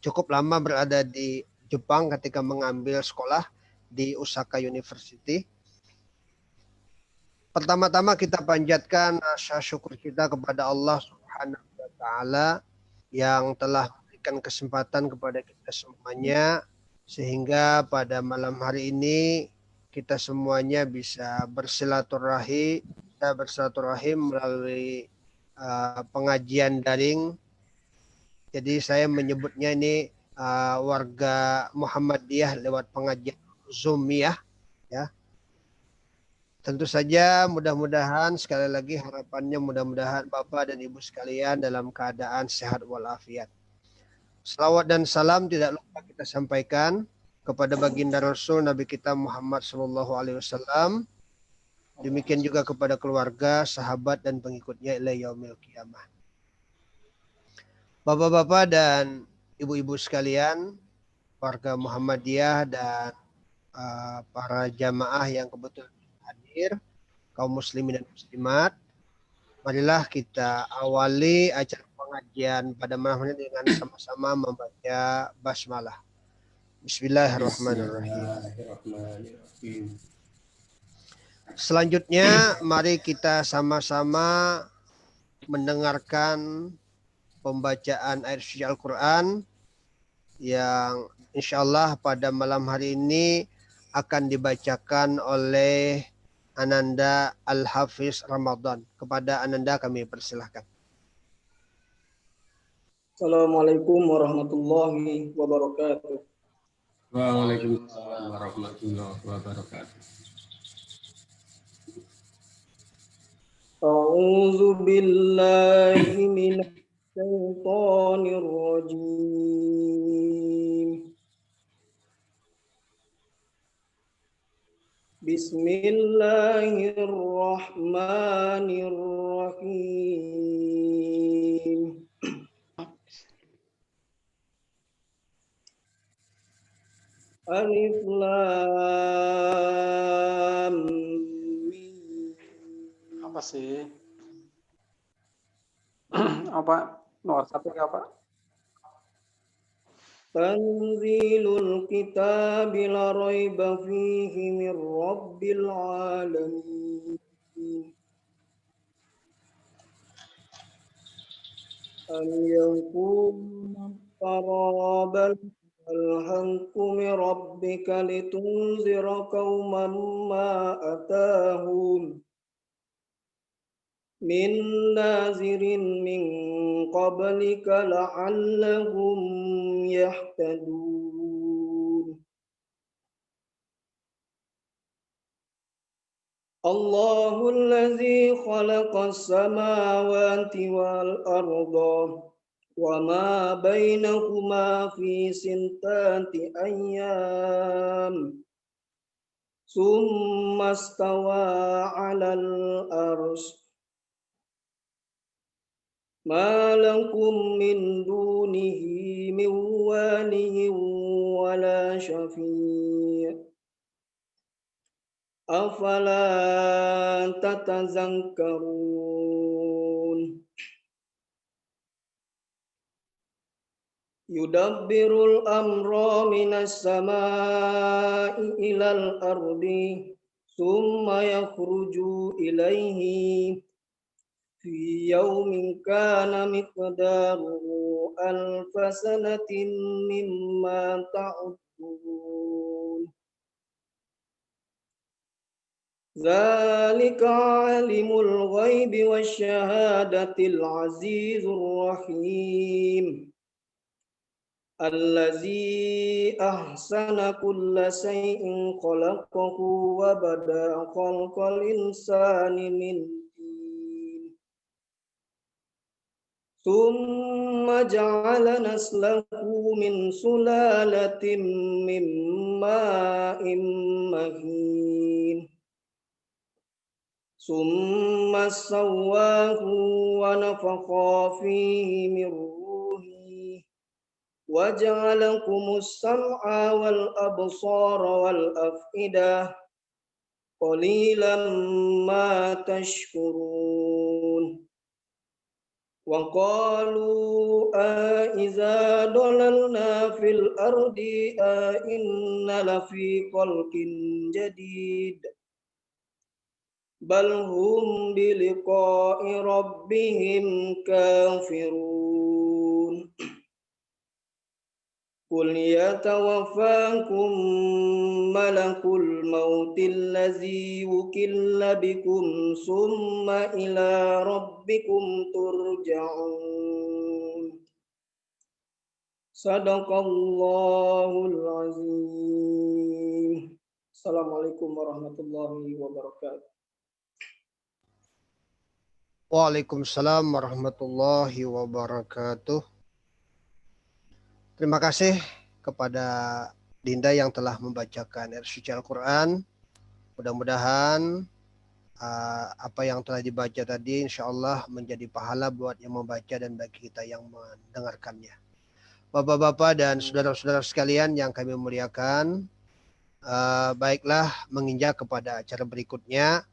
cukup lama berada di Jepang ketika mengambil sekolah di Osaka University. Pertama-tama kita panjatkan rasa syukur kita kepada Allah Subhanahu wa taala yang telah memberikan kesempatan kepada kita semuanya sehingga pada malam hari ini kita semuanya bisa bersilaturahim melalui pengajian daring. Jadi saya menyebutnya ini warga Muhammadiyah lewat pengajian Zoom ya. Tentu saja mudah-mudahan sekali lagi harapannya mudah-mudahan Bapak dan Ibu sekalian dalam keadaan sehat walafiat. Salawat dan salam tidak lupa kita sampaikan kepada baginda Rasul Nabi kita Muhammad SAW. Demikian juga kepada keluarga, sahabat dan pengikutnya ila yaumil qiyamah. Bapak-bapak dan ibu-ibu sekalian, warga Muhammadiyah dan para jamaah yang kebetulan hadir, kaum muslimin dan muslimat, marilah kita awali acara pengajian pada malam ini dengan sama-sama membaca basmalah. Bismillahirrahmanirrahim. Selanjutnya mari kita sama-sama mendengarkan pembacaan ayat suci Al-Quran yang insyaallah pada malam hari ini akan dibacakan oleh Ananda Al-Hafiz Ramadan. Kepada Ananda kami persilahkan. Assalamualaikum warahmatullahi wabarakatuh. Waalaikumsalam warahmatullahi wabarakatuh. A'udzu billahi minasy syaithanir rajim. Bismillahirrahmanirrahim. Alif Lam Mim. Apa sih? Apa nomor 1 apa? Tanzilul kitabi la raiba fihi min rabbil alamin. Am yakununa qarabal alhamku min rabbika litunzira qauman ma atahum min nazirin min qablika la'allahum yahtadun. Allahul ladzi khalaqas samawati wal arda wa ma bainahuma fi sittati ayyam summa stawa 'alal arsy ma lakum min dunihi min waliyyin wala syafi' afala tatazakkarun. Yudabbirul amra minas samai ilal ardi summa yakhruju ilaihi fi yaumin kana miqdaruhu alfa sanatin mimma ta'uddun. Zalika alimul ghaibi wasyahadatil azizur rahim. Allazi ahsana kulla shay'in khalaqahu wa bada'a khalqal insani min tin. Thumma ja'ala naslahu min sulalatin min ma'in mahin. Thumma sawwahu wa nafakha fihi min ruhi wa ja'alakumus sam'a wal absara wal af'idah qalilan ma tashkurun. وقالوا أإذا ضللنا في الأرض أإنا لفي خلق جديد بل هم بلقاء ربهم كافرون قل يتوفاكم ملك الموت الذي وكل بكم ثم إلى ربكم ترجعون صدق الله العظيم. Assalamualaikum warahmatullahi wabarakatuh. Waalaikumsalam warahmatullahi wabarakatuh. Terima kasih kepada Dinda yang telah membacakan suci Al-Quran. Mudah-mudahan apa yang telah dibaca tadi insya Allah menjadi pahala buat yang membaca dan bagi kita yang mendengarkannya. Bapak-bapak dan saudara-saudara sekalian yang kami muliakan, baiklah menginjak kepada acara berikutnya.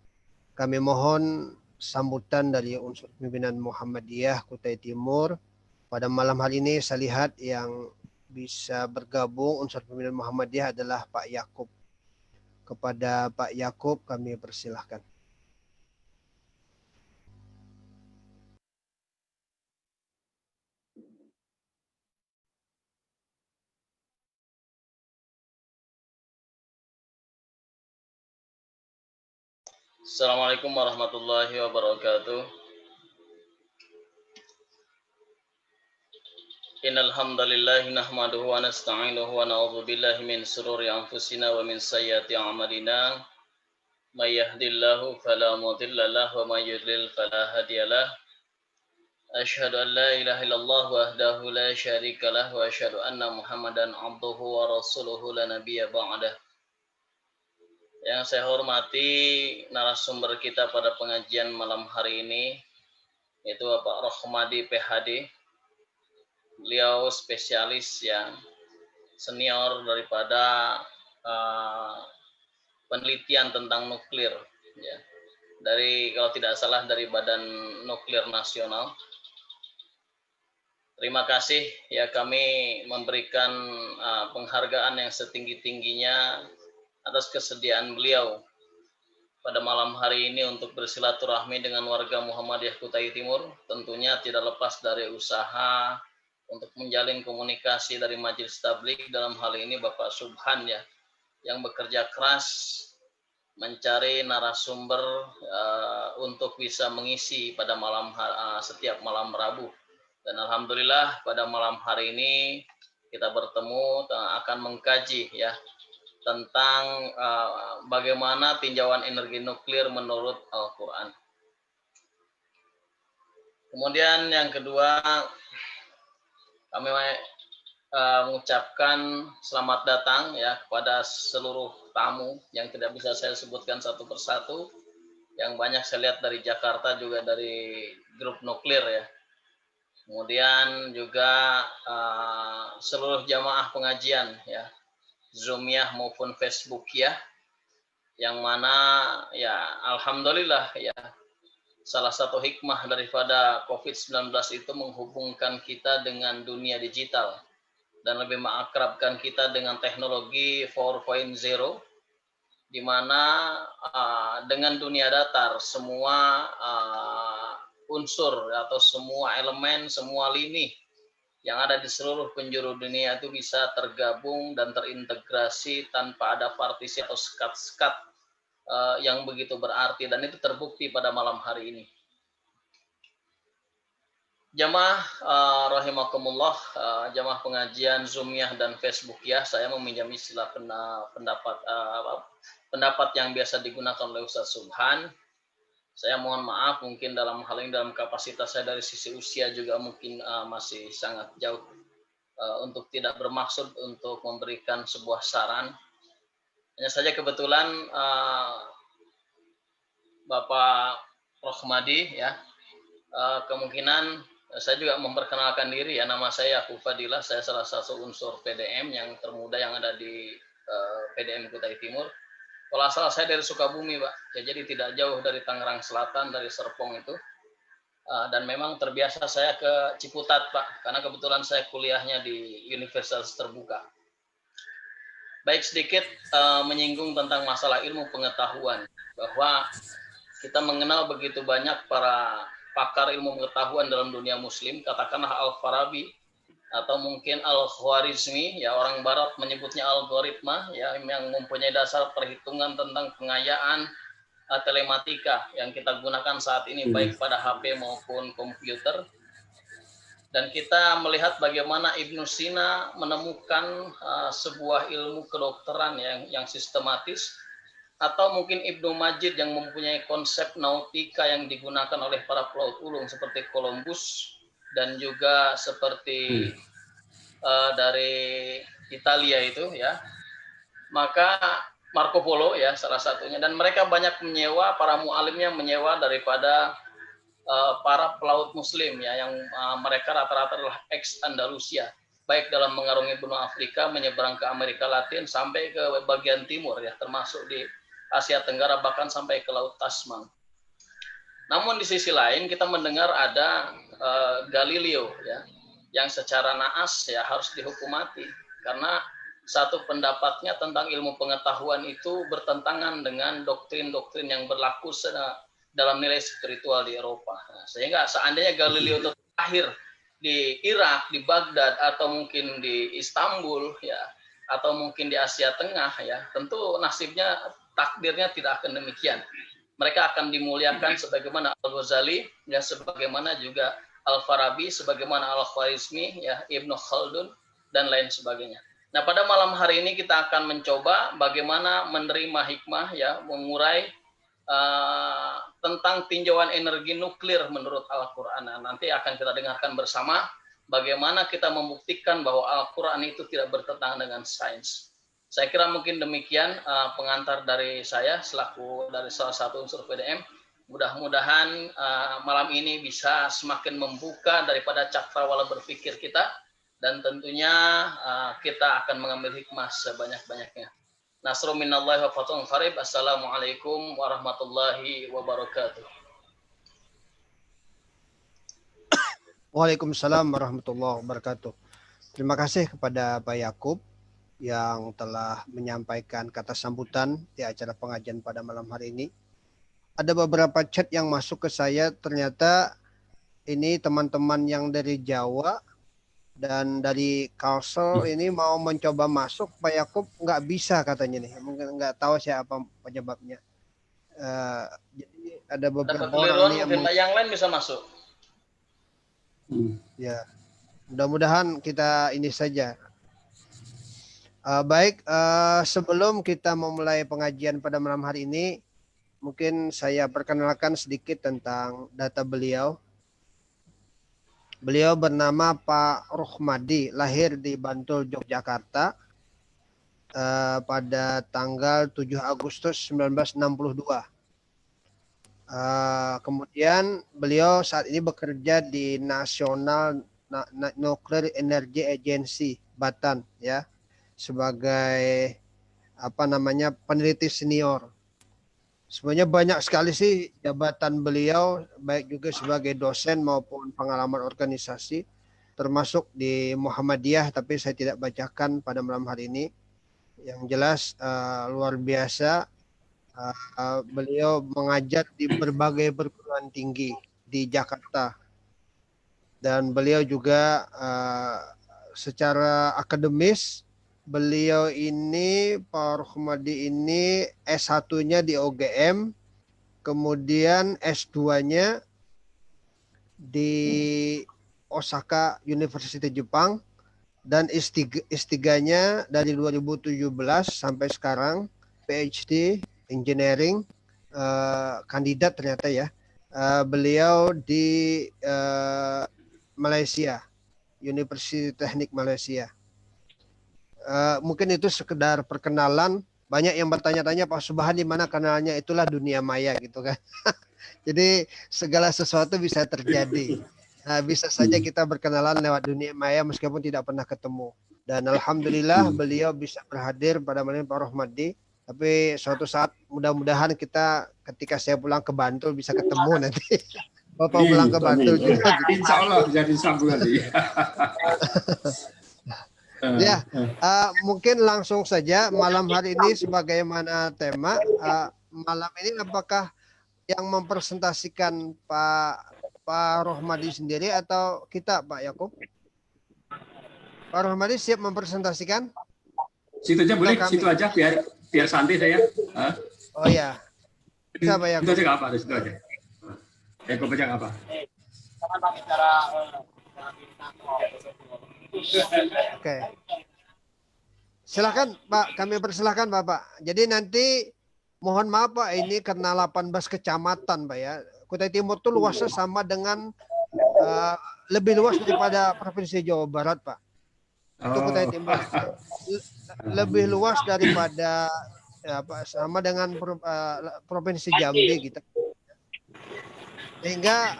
Kami mohon sambutan dari unsur pimpinan Muhammadiyah Kutai Timur. Pada malam hari ini saya lihat yang bisa bergabung unsur pimpinan Muhammadiyah adalah Pak Yakub. Kepada Pak Yakub kami persilahkan. Assalamualaikum warahmatullahi wabarakatuh. Innal hamdalillah nahmaduhu wa nasta'inuhu wa na'udzu billahi min shururi anfusina wa min sayyiati a'malina. May yahdihillahu fala mudilla lahu wa may yudlil fala hadiyalah. Asyhadu an la ilaha illallah wahdahu la syarika lah wa asyhadu anna Muhammadan abduhu wa rasuluhu la nabiyya ba'dah. Yang saya hormati narasumber kita pada pengajian malam hari ini, yaitu Bapak Rohmadi PhD. Beliau spesialis yang senior daripada penelitian tentang nuklir, ya. Dari kalau tidak salah dari Badan Nuklir Nasional. Terima kasih ya, kami memberikan penghargaan yang setinggi-tingginya atas kesediaan beliau pada malam hari ini untuk bersilaturahmi dengan warga Muhammadiyah Kutai Timur. Tentunya tidak lepas dari usaha untuk menjalin komunikasi dari Majelis Tabligh, dalam hal ini Bapak Subhan ya, yang bekerja keras mencari narasumber untuk bisa mengisi pada setiap malam Rabu. Dan alhamdulillah pada malam hari ini kita bertemu akan mengkaji ya tentang bagaimana tinjauan energi nuklir menurut Al-Quran. Kemudian yang kedua, kami mengucapkan selamat datang ya kepada seluruh tamu yang tidak bisa saya sebutkan satu persatu, yang banyak saya lihat dari Jakarta, juga dari grup nuklir ya. Kemudian juga seluruh jamaah pengajian ya, Zoomiyah maupun Facebookiyah, yang mana ya alhamdulillah ya, salah satu hikmah daripada COVID-19 itu menghubungkan kita dengan dunia digital dan lebih mengakrabkan kita dengan teknologi 4.0, di mana dengan dunia datar semua unsur atau semua elemen, semua lini yang ada di seluruh penjuru dunia itu bisa tergabung dan terintegrasi tanpa ada partisi atau sekat-sekat yang begitu berarti, dan itu terbukti pada malam hari ini. Jamaah rahimakumullah, jamaah pengajian Zoomiyah dan Facebookiyah, saya meminjam istilah pendapat yang biasa digunakan oleh Ustaz Subhan. Saya mohon maaf, mungkin dalam hal ini dalam kapasitas saya dari sisi usia juga mungkin masih sangat jauh untuk tidak bermaksud untuk memberikan sebuah saran. Hanya saja kebetulan Bapak Rohmadi ya, kemungkinan saya juga memperkenalkan diri ya, nama saya Yakub Fadilah, saya salah satu unsur PDM yang termuda yang ada di PDM Kutai Timur. Kalau asal saya dari Sukabumi, Pak. Ya, jadi tidak jauh dari Tangerang Selatan, dari Serpong itu. Dan memang terbiasa saya ke Ciputat, Pak, karena kebetulan saya kuliahnya di Universitas Terbuka. Baik, sedikit menyinggung tentang masalah ilmu pengetahuan, bahwa kita mengenal begitu banyak para pakar ilmu pengetahuan dalam dunia muslim, katakanlah Al-Farabi, atau mungkin Al-Khwarizmi, ya orang barat menyebutnya algoritma, ya yang mempunyai dasar perhitungan tentang pengayaan telematika yang kita gunakan saat ini baik pada HP maupun komputer. Dan kita melihat bagaimana Ibnu Sina menemukan sebuah ilmu kedokteran yang sistematis, atau mungkin Ibnu Majid yang mempunyai konsep nautika yang digunakan oleh para pelaut ulung seperti Columbus, dan juga seperti dari Italia itu, ya, maka Marco Polo, ya, salah satunya. Dan mereka banyak menyewa, para mualimnya menyewa daripada para pelaut muslim, ya, yang mereka rata-rata adalah ex Andalusia, baik dalam mengarungi benua Afrika, menyeberang ke Amerika Latin sampai ke bagian timur, ya, termasuk di Asia Tenggara, bahkan sampai ke Laut Tasman. Namun di sisi lain kita mendengar ada Galileo, ya, yang secara naas, ya, harus dihukum mati karena satu pendapatnya tentang ilmu pengetahuan itu bertentangan dengan doktrin-doktrin yang berlaku dalam nilai spiritual di Eropa. Nah, sehingga seandainya Galileo itu lahir di Irak, di Baghdad, atau mungkin di Istanbul, ya, atau mungkin di Asia Tengah, ya, tentu nasibnya, takdirnya tidak akan demikian. Mereka akan dimuliakan sebagaimana Al-Ghazali, ya, sebagaimana juga Al-Farabi, sebagaimana Al-Khwarizmi, ya, Ibnu Khaldun, dan lain sebagainya. Nah, pada malam hari ini kita akan mencoba bagaimana menerima hikmah, ya, mengurai tentang tinjauan energi nuklir menurut Al-Quran. Nah, nanti akan kita dengarkan bersama bagaimana kita membuktikan bahwa Al-Quran itu tidak bertentangan dengan sains. Saya kira mungkin demikian pengantar dari saya selaku dari salah satu unsur PDM. Mudah-mudahan malam ini bisa semakin membuka daripada cakrawala berpikir kita, dan tentunya kita akan mengambil hikmah sebanyak-banyaknya. Nasrul minallahi wa fathun qarib. Assalamualaikum warahmatullahi wabarakatuh. Waalaikumsalam warahmatullahi wabarakatuh. Terima kasih kepada Pak Yakub yang telah menyampaikan kata sambutan di acara pengajian pada malam hari ini. Ada beberapa chat yang masuk ke saya, ternyata ini teman-teman yang dari Jawa dan dari Kalsel ini mau mencoba masuk, Pak Yakub nggak bisa katanya nih, mungkin nggak tahu siapa penyebabnya. Jadi ada beberapa orang yang lain bisa masuk. Ya, mudah-mudahan kita ini saja. Baik, sebelum kita memulai pengajian pada malam hari ini, mungkin saya perkenalkan sedikit tentang data beliau. Beliau bernama Pak Rohmadi, lahir di Bantul, Yogyakarta pada tanggal 7 Agustus 1962. Kemudian beliau saat ini bekerja di National Nuclear Energy Agency Batan, ya, sebagai peneliti senior. Sebenarnya banyak sekali sih jabatan beliau, baik juga sebagai dosen maupun pengalaman organisasi, termasuk di Muhammadiyah, tapi saya tidak bacakan pada malam hari ini. Yang jelas luar biasa, beliau mengajar di berbagai perguruan tinggi di Jakarta. Dan beliau juga secara akademis, beliau ini, Pak Rohmadi ini S1-nya di OGM, kemudian S2-nya di Osaka University Jepang, dan S3-nya dari 2017 sampai sekarang PhD Engineering, kandidat ternyata, ya. Beliau di Malaysia, University Teknik Malaysia. Mungkin itu sekedar perkenalan. Banyak yang bertanya-tanya, Pak Subhan di mana kanalnya? Itulah dunia maya gitu kan. Jadi segala sesuatu bisa terjadi. Bisa saja kita berkenalan lewat dunia maya meskipun tidak pernah ketemu. Dan alhamdulillah beliau bisa berhadir pada malam Pak Rohmadi. Tapi suatu saat mudah-mudahan kita ketika saya pulang ke Bantul bisa ketemu nanti. Bapak pulang ke Bantul juga. Insya Allah jadi sambung nanti. Ya, mungkin langsung saja malam hari ini sebagaimana tema malam ini, apakah yang mempresentasikan Pak Rohmadi sendiri atau kita, Pak Yakub? Pak Rohmadi siap mempresentasikan? Situ aja boleh, kami? situ aja biar santai saya. Oh ya, bisa Pak Yakub. Situ aja nggak apa, situ aja. Yakub aja nggak apa. Oke. Silakan Pak, kami persilahkan Bapak. Jadi nanti mohon maaf Pak, ini karena 18 kecamatan Pak ya. Kutai Timur itu luasnya sama dengan lebih luas daripada Provinsi Jawa Barat Pak. Itu Kutai Timur lebih luas daripada sama dengan Provinsi Jambi gitu. Sehingga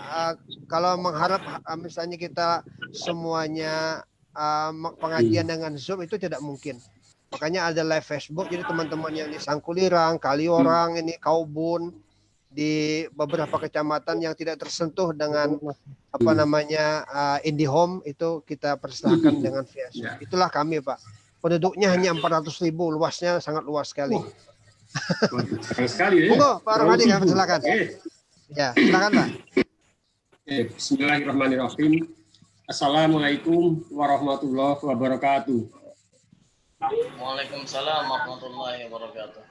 kalau mengharap misalnya kita semuanya pengajian dengan Zoom itu tidak mungkin. Makanya ada live Facebook, jadi teman-teman yang di Sangkulirang, Kaliorang, ini Kaubun, di beberapa kecamatan yang tidak tersentuh dengan IndiHome itu kita persilahkan dengan via Zoom. Itulah kami Pak. Penduduknya hanya 400.000, luasnya sangat luas sekali. Sekali ya. Monggo Pak Rohmadi, kami persilahkan. Ya, silakan Pak. Bismillahirrahmanirrahim. Assalamualaikum warahmatullahi wabarakatuh. Waalaikumsalam warahmatullahi wabarakatuh.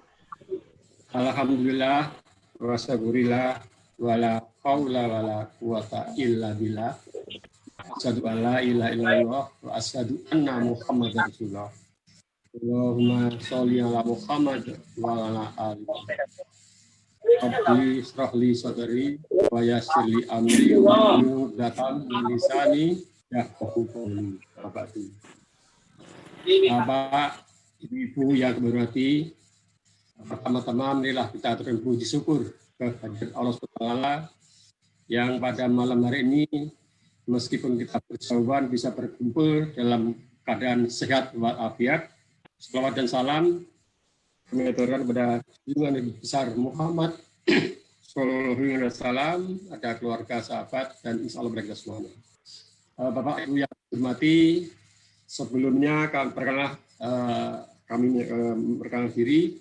Alhamdulillah wa syukurillah wala haula wala quwata illa billah. Asyhadu an la ilaha illallah wa asyhadu anna Muhammadar Rasulullah. Allahumma sholli ala Muhammad wa ala ali. Rabbi israh li sadri wa yassir li amri wa hlul 'uqdatam min lisani yafqahu qawli. Bapak, Ibu-ibu yang berhormati, pertama-tama marilah kita berpuji syukur kehadirat Allah SWT yang pada malam hari ini meskipun kita berjauhan bisa berkumpul dalam keadaan sehat walafiat. Selawat dan salam kami aturkan kepada junjungan Nabi besar Muhammad Sallallahu Alaihi Wasallam, ada keluarga, sahabat, dan insya Allah mereka semuanya. Bapak Ibu yang hormati, sebelumnya kami perkenalkan diri.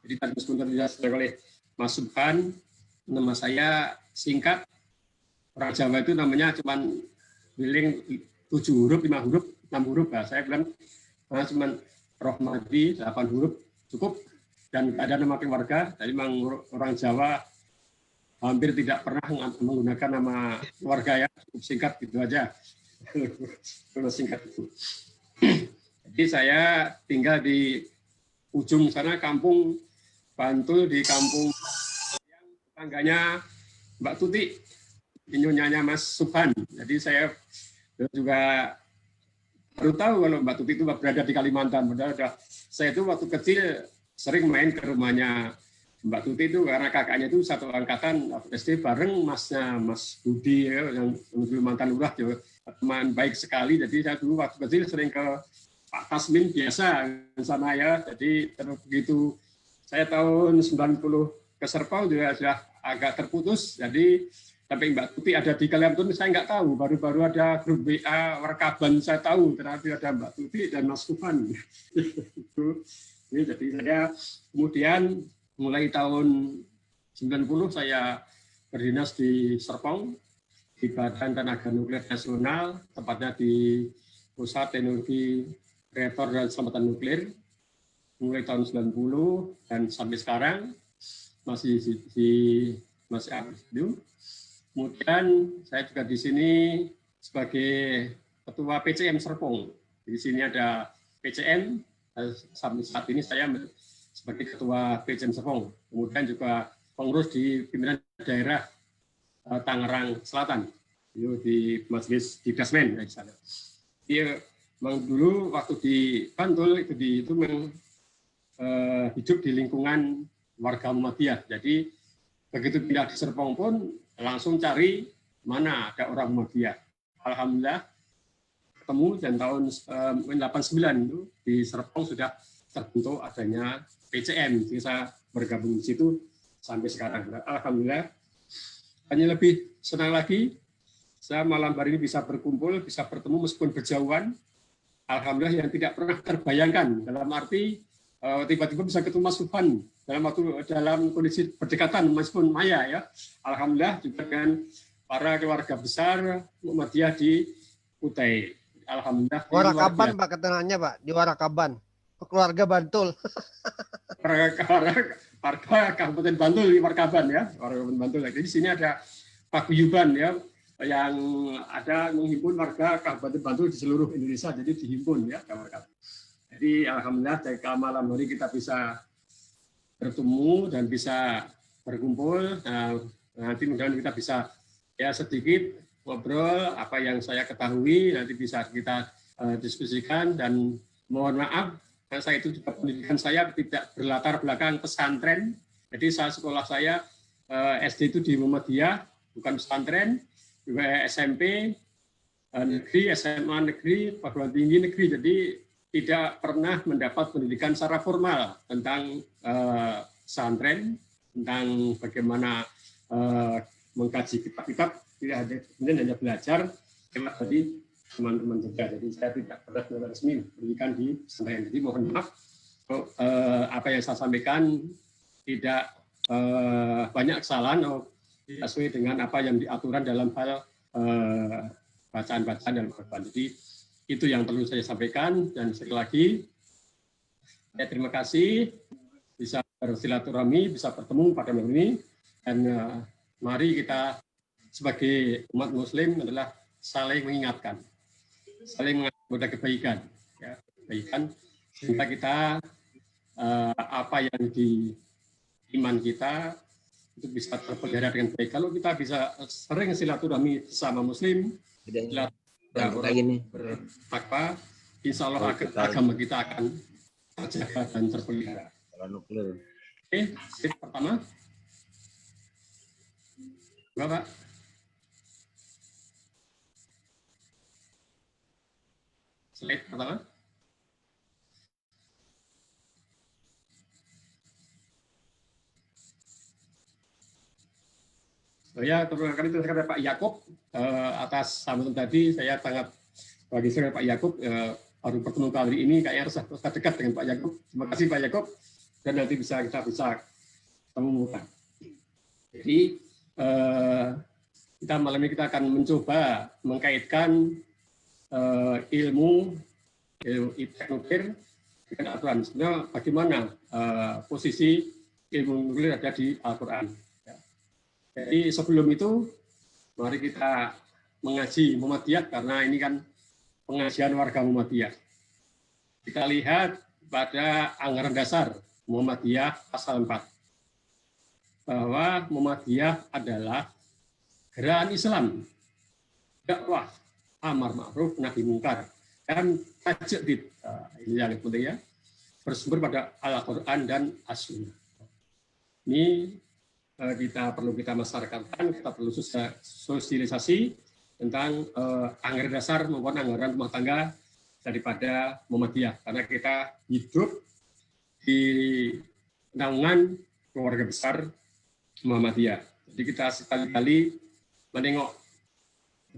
Jadi tadi sebentar dijelaskan oleh Mas Subhan, nama saya singkat. Orang Jawa itu namanya cuma billing 7 huruf, 5 huruf, 6 huruf. Nah, saya bilang cuma Rohmadi 8 huruf cukup, dan ada nama keluarga. Jadi memang orang Jawa hampir tidak pernah menggunakan nama keluarga ya, cukup singkat gitu aja. Singkat itu. Jadi saya tinggal di ujung sana kampung Bantul, di kampung yang tetangganya Mbak Tuti, nyonyanya Mas Subhan. Jadi saya juga baru tahu kalau Mbak Tuti itu berada di Kalimantan. Padahal saya itu waktu kecil sering main ke rumahnya Mbak Tuti itu karena kakaknya itu satu angkatan SD bareng masnya Mas Budi ya, yang dulu mantan lurah, teman baik sekali. Jadi saya dulu waktu kecil sering ke Pak Tasmin biasa di sana ya. Jadi terus begitu saya tahun 90 ke Serpong juga sudah agak terputus. Jadi sampai Mbak Tuti ada di Kalimantan saya nggak tahu. Baru-baru ada grup WA Warkaban saya tahu. Terakhir ada Mbak Tuti dan Mas Tufan. Jadi saya kemudian mulai tahun 90 saya berdinas di Serpong di Badan Tenaga Nuklir Nasional, tepatnya di Pusat Teknologi Reaktor dan Selamatan Nuklir, mulai tahun 90 dan sampai sekarang masih aktif itu. Kemudian saya juga di sini sebagai Ketua PCM Serpong. Di sini ada PCM, sampai saat ini saya sebagai Ketua PCM Serpong. Kemudian juga pengurus di pimpinan daerah Tangerang Selatan, itu di Majelis di Dasmen di sana. Dia memang dulu waktu di Bantul itu hidup di lingkungan warga Muhammadiyah. Jadi begitu pindah di Serpong pun langsung cari mana ada orang Muhammadiyah. Alhamdulillah ketemu, dan tahun 89 itu di Serpong sudah terbentuk adanya PCM. Jadi saya bergabung di situ sampai sekarang. Alhamdulillah hanya lebih senang lagi saya malam hari ini bisa berkumpul, bisa bertemu meskipun berjauhan. Alhamdulillah yang tidak pernah terbayangkan, dalam arti tiba-tiba bisa ketemu Mas Subhan dalam kondisi berdekatan meskipun maya ya. Alhamdulillah juga dengan para keluarga besar Muhammadiyah di Kutai. Alhamdulillah. Warakaban Pak ketenangannya Pak, di Warakaban. Keluarga Bantul. Warga Kabupaten Bantul di Warakaban ya, warga Kabupaten Bantul. Jadi di sini ada paguyuban ya, yang ada menghimpun warga Kabupaten Bantul di seluruh Indonesia, jadi dihimpun ya. Jadi alhamdulillah jika malam hari kita bisa bertemu dan bisa berkumpul. Nah, nanti mudah-mudahan kita bisa ya sedikit ngobrol apa yang saya ketahui, nanti bisa kita diskusikan. Dan mohon maaf karena saya itu juga pendidikan saya tidak berlatar belakang pesantren. Jadi sekolah saya SD itu di Muhammadiyah, bukan pesantren, juga SMP negeri, SMA negeri, perguruan tinggi negeri. Jadi tidak pernah mendapat pendidikan secara formal tentang pesantren, tentang bagaimana mengkaji kitab-kitab. Tidak ada, kemudian hanya belajar lewat tadi teman-teman juga. Jadi saya tidak pernah resmi pendidikan di pesantren. Jadi mohon maaf apa yang saya sampaikan tidak banyak kesalahan atau tidak sesuai dengan apa yang diaturan dalam hal bacaan-bacaan dalam Al-Quran. Jadi itu yang perlu saya sampaikan. Dan sekali lagi saya terima kasih bisa bersilaturahmi, bisa bertemu pada malam ini. Dan mari kita sebagai umat Muslim adalah saling mengingatkan, saling mengajak kebaikan, ya, kebaikan sehingga kita apa yang di iman kita itu bisa terpelihara dengan baik. Kalau kita bisa sering silaturahmi sesama Muslim, bertakwa, insya Allah agama kita akan terjaga dan terpelihara. Oke, slide pertama. Bapak. Slide pertama. Saya terima kasih terhadap Pak Yakub atas sambutan tadi. Saya sangat bagi saya Pak Yakub baru bertemu kali ini kayaknya rasa dekat dengan Pak Yakub. Terima kasih Pak Yakub, dan nanti kita bisa ketemu muka. Jadi kita malam ini kita akan mencoba mengkaitkan ilmu nuklir dengan Al-Quran. Sebenarnya bagaimana posisi ilmu nuklir ada di Al-Quran. Jadi sebelum itu, mari kita mengaji Muhammadiyah, karena ini kan pengajian warga Muhammadiyah. Kita lihat pada anggaran dasar Muhammadiyah pasal 4, bahwa Muhammadiyah adalah gerakan Islam, dakwah, amar ma'ruf, nahi mungkar, dan tajdid. Ini yang penting ya, bersumber pada Al-Quran dan As-Sunnah. Ini kita perlu masyarakatkan, kita perlu sosialisasi tentang anggaran dasar maupun anggaran rumah tangga daripada Muhammadiyah, karena kita hidup di naungan keluarga besar Muhammadiyah. Jadi kita sekali-kali menengok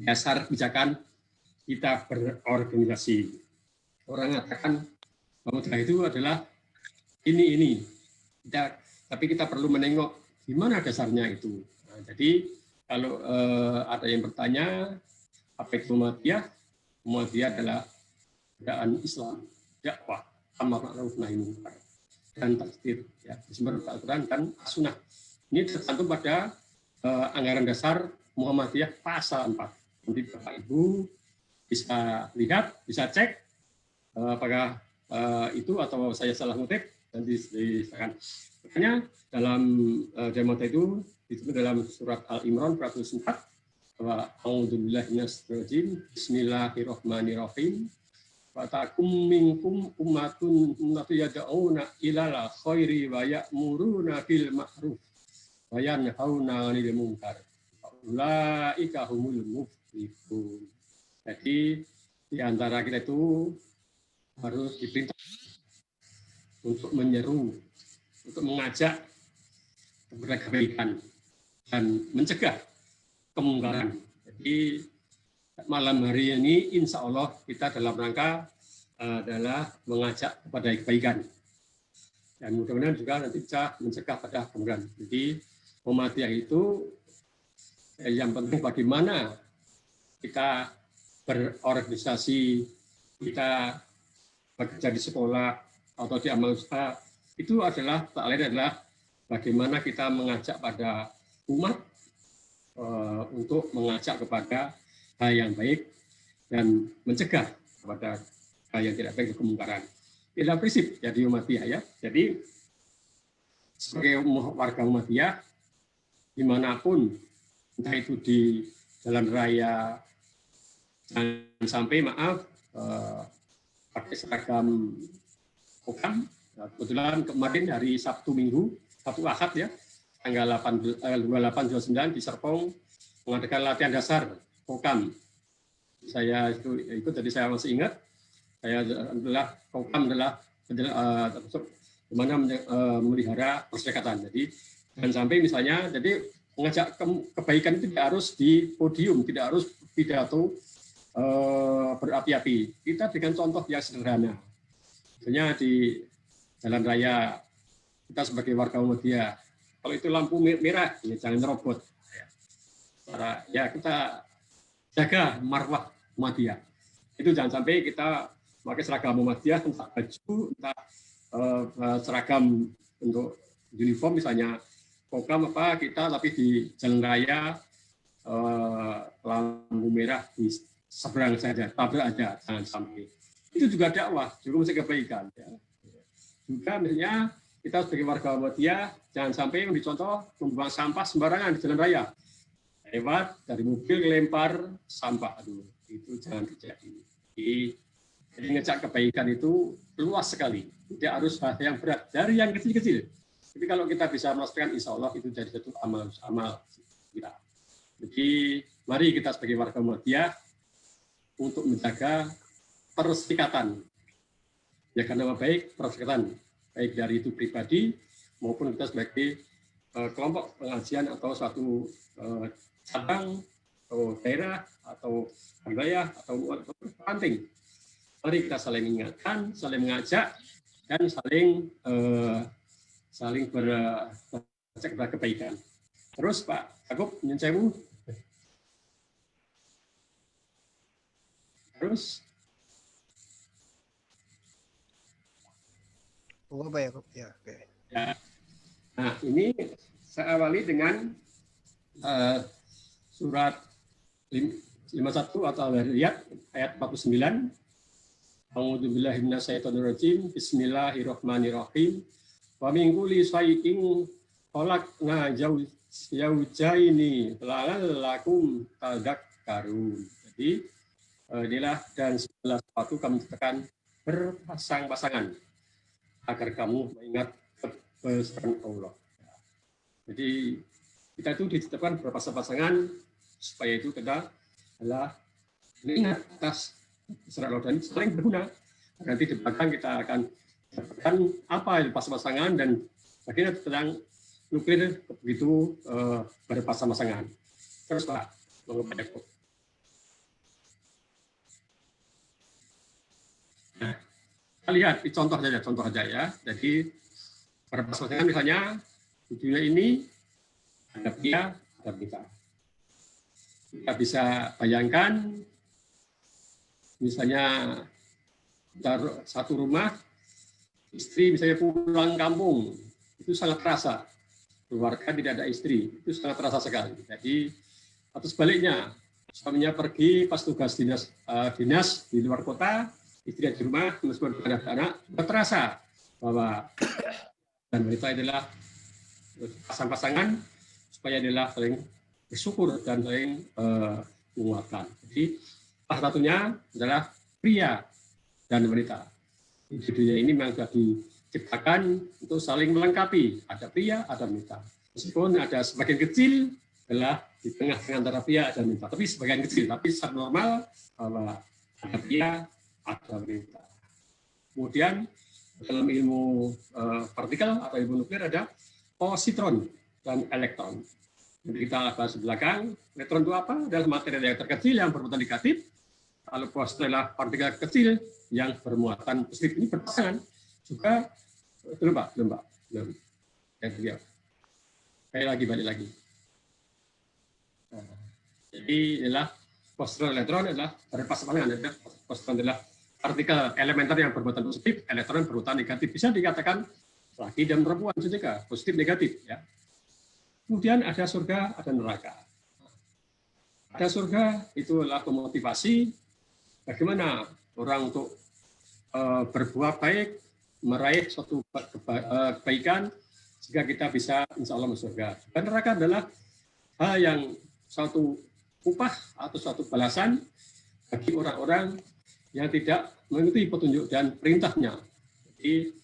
dasar kebijakan kita berorganisasi. Orang mengatakan Muhammadiyah itu adalah ini. Tapi kita perlu menengok di mana dasarnya itu. Nah, jadi kalau ada yang bertanya apa itu Muhammadiyah? Muhammadiyah adalah gerakan Islam, dakwah, amar ma'ruf nahi mungkar, dan tajdid, ya, bersumber Al-Quran dan As-Sunnah. Ini tercantum pada anggaran dasar Muhammadiyah pasal 4. Nanti Bapak Ibu bisa lihat, bisa cek apakah itu atau saya salah ngutip, nanti silakan. Makanya dalam jamaah itu disebut dalam surat Al-Imran 104 bahwa a'udzubillahi minasyaitonir rajim, bismillahirrahmanirrahim, wa takum minkum ummatun yad'una ilal khairi wa ya'muruna bil ma'ruf wa yanhauna 'anil munkar. Ulaika humul muflihun. Jadi di antara kita itu harus diperintah untuk menyeru, untuk mengajak kepada kebaikan dan mencegah kemungkaran. Jadi malam hari ini insya Allah kita dalam rangka adalah mengajak kepada kebaikan. Dan mudah-mudahan juga nanti bisa mencegah pada kemungkaran. Jadi Muhammadiyah itu yang penting bagaimana kita berorganisasi, kita bekerja di sekolah atau di amal usaha, itu adalah tak lain adalah bagaimana kita mengajak pada umat untuk mengajak kepada hal yang baik dan mencegah kepada hal yang tidak baik, kemungkaran. Inilah prinsip jadi Muhammadiyah ya. Jadi sebagai warga Muhammadiyah dimanapun, entah itu di jalan raya, jangan sampai pakai seragam kokam. Kebetulan kemarin hari Sabtu Minggu, Sabtu Ahad ya, tanggal 28-29 di Serpong mengadakan latihan dasar kokam. Saya itu ikut, jadi saya masih ingat. Saya adalah kokam adalah bagaimana memelihara perserikatan. Jadi jangan sampai misalnya, jadi mengajak kebaikan itu tidak harus di podium, tidak harus pidato berapi-api. Kita dengan contoh yang sederhana. Misalnya di jalan raya, kita sebagai warga Muhammadiyah, kalau itu lampu merah, ya jangan nerobot. Ya kita jaga marwah Muhammadiyah. Itu jangan sampai kita pakai seragam Muhammadiyah, entah baju, entah seragam untuk uniform misalnya kokam apa kita, tapi di jalan raya lampu merah di seberang saja, tabrak aja, jangan sampai. Itu juga dakwah, juga mesti kebaikan. Ya. Juga misalnya kita sebagai warga Muhammadiyah jangan sampai yang dicontoh membuang sampah sembarangan di jalan raya. Lewat dari mobil lempar sampah, aduh itu jangan terjadi. Jadi ngejak kebaikan itu luas sekali, tidak harus hal yang berat, dari yang kecil-kecil. Tapi kalau kita bisa melaksanakan, insya Allah itu jadi satu amal kita. Jadi mari kita sebagai warga Muhammadiyah untuk menjaga perserikatan. Ya karena baik perserikatan, baik dari itu pribadi maupun kita sebagai kelompok pengajian atau suatu cabang atau daerah atau wilayah atau penting. Mari kita saling mengingatkan, saling mengajak, dan saling bercek kebaikan. Terus Pak Yakub, nyun sewu. Terus Pak Yakub ya. Oke. Ya. Nah ini saya awali dengan surat 51 atau Riyad ayat 49. A'udzubillahi minasyaitonirrajim. Bismillahirrahmanirrahim. Wa min kulli shay'in khalaqna zawjaini la'allakum tadhakkarun. Jadi inilah dan segala sesuatu kami ciptakan berpasang-pasangan agar kamu mengingat kebesaran Allah. Jadi kita itu diciptakan berpasang-pasangan supaya itu kita adalah mengingat atas kebesaran Allah dan saling berguna. Nanti di belakang kita akan dapatkan apa yang pasang-pasangan dan bagaimana tentang nuklir begitu berpasang-pasangan. Terus Pak, monggo Pak Yakub. Nah, kita lihat contoh saja ya. Jadi berpasang-pasangan misalnya di dunia ini ada pria, ada wanita. Kita bisa bayangkan misalnya satu rumah, istri misalnya pulang kampung, itu sangat terasa. Keluarga tidak ada istri, itu sangat terasa sekali. Jadi, atau sebaliknya, suaminya pergi pas tugas dinas di luar kota, istri di rumah, meskipun ada anak, sudah terasa bahwa dan wanita adalah pasang-pasangan supaya adalah saling bersyukur dan saling menguatkan. Jadi, salah satunya adalah pria dan wanita. Di dunia ini memang sudah diciptakan untuk saling melengkapi. Ada pria, ada wanita. Meskipun ada sebagian kecil adalah di tengah antara pria dan wanita. Tapi sebagian kecil, tapi secara normal bahwa ada pria, ada wanita. Kemudian dalam ilmu partikel atau ilmu nuklir ada positron dan elektron. Jadi kita bahas di belakang, elektron itu apa? Adalah material yang terkecil yang bermuatan negatif, lalu positif adalah partikel kecil yang bermuatan positif. Ini berpasangan juga. Belum Pak, belum Pak, belum. Balik lagi. Nah, jadi adalah positron elektron adalah berpasangan. Positron adalah partikel elementer yang bermuatan positif, elektron bermuatan negatif. Bisa dikatakan laki dan perempuan juga, positif negatif. Ya. Kemudian ada surga, ada neraka. Ada surga itu adalah memotivasi bagaimana orang untuk berbuat baik, meraih suatu kebaikan, sehingga kita bisa insya Allah masuk surga. Dan neraka adalah hal yang suatu upah atau suatu balasan bagi orang-orang yang tidak mengikuti petunjuk dan perintahnya. Jadi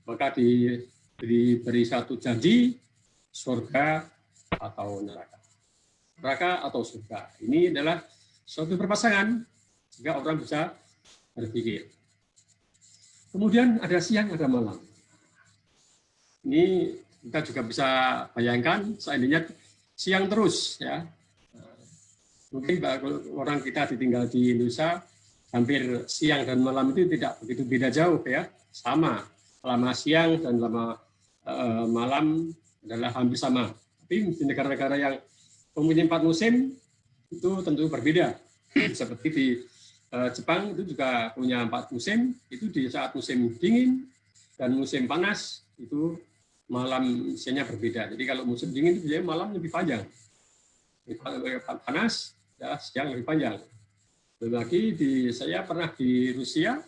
maka diberi satu janji surga atau neraka. Neraka atau surga. Ini adalah suatu perpasangan sehingga orang bisa berpikir. Kemudian ada siang, ada malam. Ini kita juga bisa bayangkan seandainya siang terus ya. Mungkin orang kita ditinggal di Indonesia hampir siang dan malam itu tidak begitu beda jauh ya. Sama. Lama siang dan lama malam adalah hampir sama. Tapi di negara-negara yang mempunyai 4 musim itu tentu berbeda. Seperti di Jepang itu juga punya 4 musim. Itu di saat musim dingin dan musim panas itu malam siangnya berbeda. Jadi kalau musim dingin itu biasanya malam lebih panjang. Panas ya siang lebih panjang. Dan lagi saya pernah di Rusia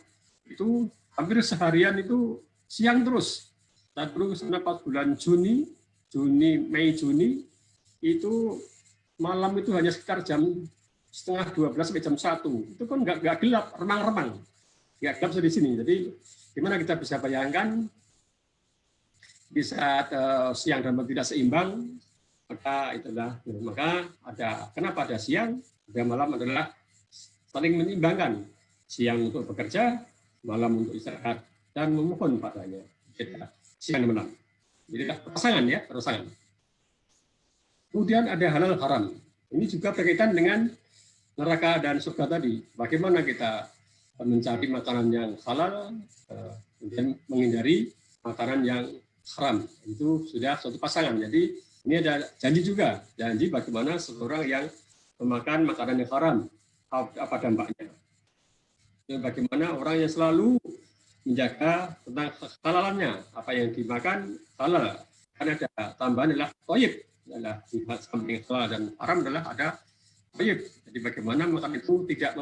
itu hampir seharian itu siang terus. Dan terus pas bulan Mei Juni itu malam itu hanya sekitar jam 11:30 sampai jam 1. Itu kan nggak gelap, remang-remang. Nggak gelap di sini. Jadi gimana kita bisa bayangkan di saat siang dan malam tidak seimbang, maka kenapa ada siang, ada malam adalah saling menyeimbangkan. Siang untuk bekerja, malam untuk istirahat dan memohon padanya. Siang dan malam. Jadi pasangan ya, pasangan. Kemudian ada halal haram. Ini juga berkaitan dengan neraka dan surga tadi. Bagaimana kita mencari makanan yang halal, kemudian menghindari makanan yang haram. Itu sudah suatu pasangan. Jadi ini ada janji juga. Janji bagaimana seseorang yang memakan makanan yang haram, apa dampaknya. Dan bagaimana orang yang selalu menjaga tentang kehalalannya, apa yang dimakan halal. Karena ada tambahan adalah thayyib, adalah samping halal dan haram adalah ada thayyib. Jadi bagaimana makan itu tidak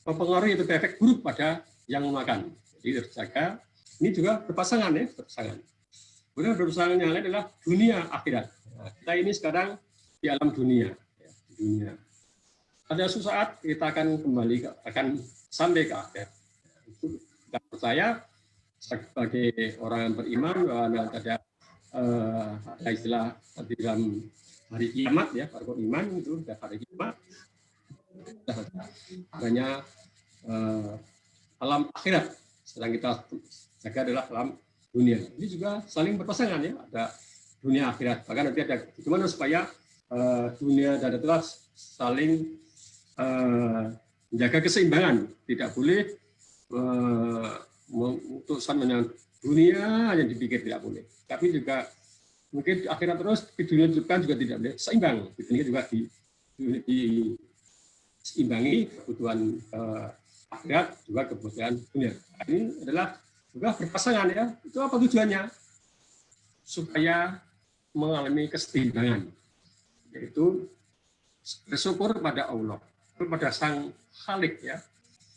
mempengaruhi atau efek buruk pada yang memakan. Jadi terjaga. Ini juga berpasangan ya, berpasangan. Kemudian berpasangan yang lain adalah dunia akhirat. Nah, kita ini sekarang di alam dunia. Ya, dunia. Pada suatu saat kita akan akan sampai ke akhir. Itu kita percaya sebagai orang yang beriman bahwa ada istilah di dalam hari kiamat ya, para iman itu ada hari kiamat. Adanya alam akhirat. Sedang kita jaga adalah alam dunia. Ini juga saling berpasangan ya, ada dunia akhirat. Bahkan nanti ada bagaimana supaya dunia dan akhirat saling menjaga keseimbangan. Tidak boleh memutuskan dengan dunia yang dipikir, tidak boleh. Tapi juga mungkin akhirat terus, di dunia depan juga tidak boleh seimbang. Ini juga diseimbangi kebutuhan akhirat juga kebutuhan dunia. Nah, ini adalah juga berpasangan ya. Itu apa tujuannya? Supaya mengalami keseimbangan, yaitu bersyukur pada Allah, kepada Sang Khalik ya.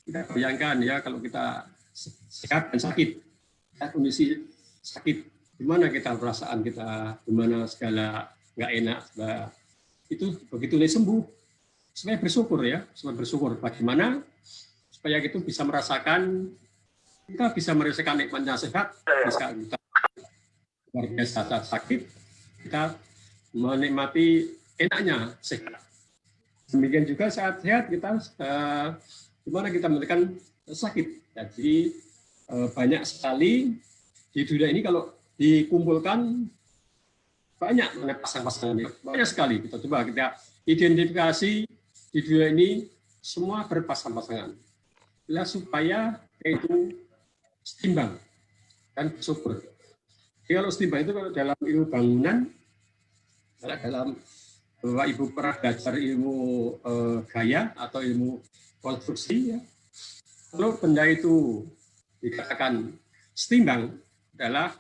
Kita bayangkan ya kalau kita sehat dan sakit, ya, kondisi sakit, gimana kita perasaan kita, gimana segala nggak enak, itu begitu sembuh, supaya bersyukur ya, supaya bersyukur bagaimana supaya itu bisa merasakan, kita bisa merasakan nikmatnya sehat, bisa kita luar biasa saat sakit, kita menikmati enaknya sehat. Demikian juga saat sehat kita gimana kita menekan sakit. Jadi banyak sekali di dunia ini kalau dikumpulkan banyak pasang-pasangannya, banyak sekali. Kita coba kita identifikasi di dunia ini semua berpasang-pasangan. Supaya itu setimbang dan subur. Jadi kalau setimbang itu kalau dalam ilmu bangunan, dalam Bapak Ibu pernah belajar ilmu gaya atau ilmu konstruksi, ya. Kalau benda itu dikatakan setimbang adalah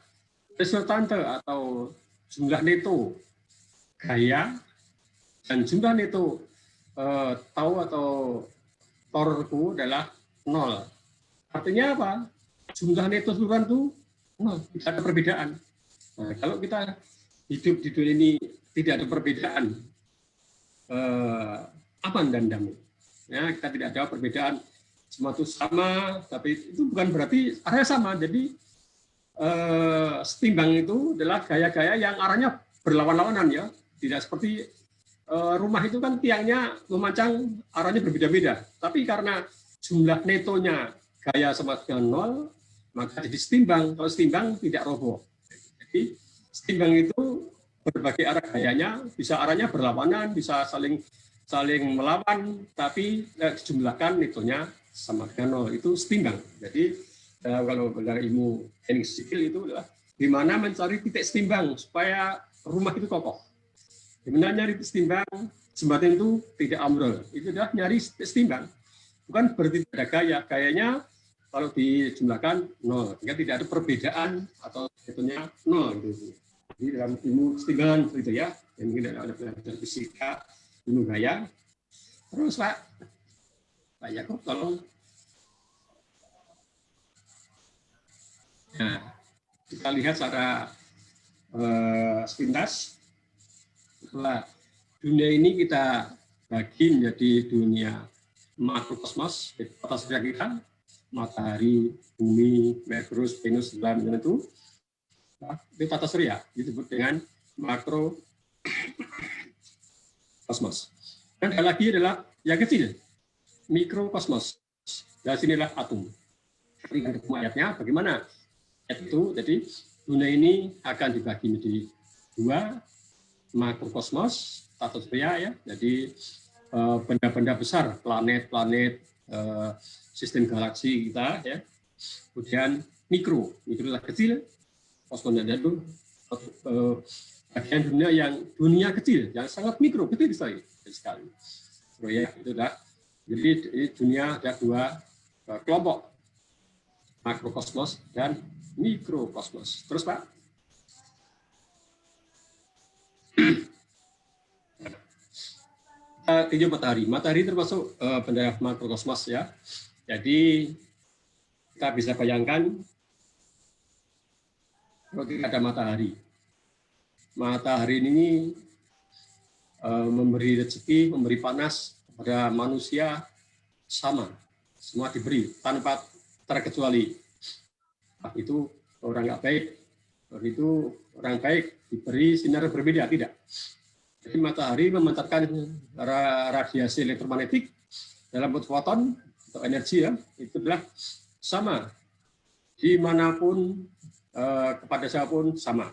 resultante atau jumlah neto gaya dan jumlah neto tau atau torku adalah 0. Artinya apa? Jumlah neto keseluruhan itu 0, tidak ada perbedaan. Nah, kalau kita hidup di dunia ini tidak ada perbedaan, aman dan damai. Ya, kita tidak ada perbedaan, semua itu sama, tapi itu bukan berarti arahnya sama. Jadi setimbang itu adalah gaya-gaya yang arahnya berlawan-lawanan, ya. Tidak seperti rumah itu kan tiangnya memancang arahnya berbeda-beda. Tapi karena jumlah netonya gaya sama dengan 0, maka jadi setimbang. Kalau setimbang tidak roboh. Jadi setimbang itu berbagai arah gayanya, bisa arahnya berlawanan, bisa saling melawan, tapi dijumlahkan netonya sama dengan 0. Itu setimbang. Jadi kalau dalam ilmu teknik sipil itu adalah gimana mencari titik setimbang supaya rumah itu kokoh. Gimana nyari titik setimbang, jembatan itu tidak ambrol. Itu adalah nyari titik setimbang. Bukan berarti ada gaya. Gayanya kalau dijumlahkan 0. Jika tidak ada perbedaan atau netonya 0. Gitu. Jadi dalam ilmu kesetimbangan itu, ya. Yang mungkin ada pelajaran fisika, ilmu gaya. Terus Pak Yakob tolong. Nah, kita lihat secara sepintas. Setelah dunia ini kita bagi menjadi dunia makrokosmos, tata surya kita, matahari, bumi, Merkurius, Venus, dan itu tata surya disebut dengan makrokosmos. Dan ada lagi adalah yang kecil, mikrokosmos. Dan sinilah atom. Jadi ayatnya bagaimana? Itu jadi dunia ini akan dibagi menjadi 2, makrokosmos, tata surya, ya. Jadi benda-benda besar, planet-planet, sistem galaksi kita, ya. Kemudian mikro adalah kecil, kosmos itu bagian dunia kecil, yang sangat mikro, kecil sekali. So, ya, itu dah. Jadi dunia ada 2 kelompok, makrokosmos dan mikrokosmos. Terus Pak? Tinjau matahari. Matahari termasuk benda makrokosmos, ya. Jadi kita bisa bayangkan kalau tidak ada matahari. Matahari ini memberi rezeki, memberi panas kepada manusia sama. Semua diberi tanpa terkecuali. Itu orang nggak baik, itu orang baik diberi sinar berbeda, tidak. Jadi matahari memancarkan radiasi elektromagnetik dalam bentuk foton atau energi, ya, itu adalah sama dimanapun, kepada siapapun sama.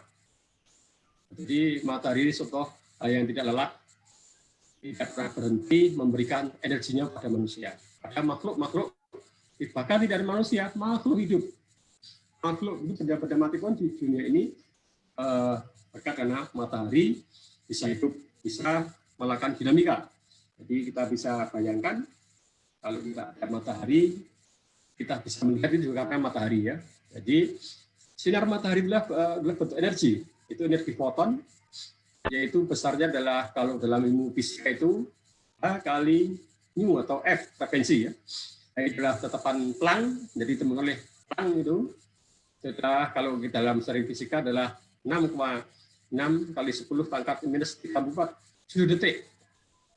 Jadi matahari contoh yang tidak lelah, tidak pernah berhenti memberikan energinya pada manusia. Pada makhluk bahkan tidak ada manusia, makhluk hidup. Makhluk itu benda-benda mati pun di dunia ini berkat karena matahari bisa hidup, bisa melakukan dinamika. Jadi kita bisa bayangkan kalau kita ada matahari, kita bisa melihat itu juga karena matahari, ya. Jadi sinar matahari adalah bentuk energi, itu energi foton, yaitu besarnya adalah kalau dalam ilmu fisika itu A kali nu atau F frekuensi, ya. Itu adalah tetapan Planck, jadi ditemukan oleh Planck itu. Setelah kalau kita dalam sering fisika adalah 6,6 kali 10 pangkat minus 34 detik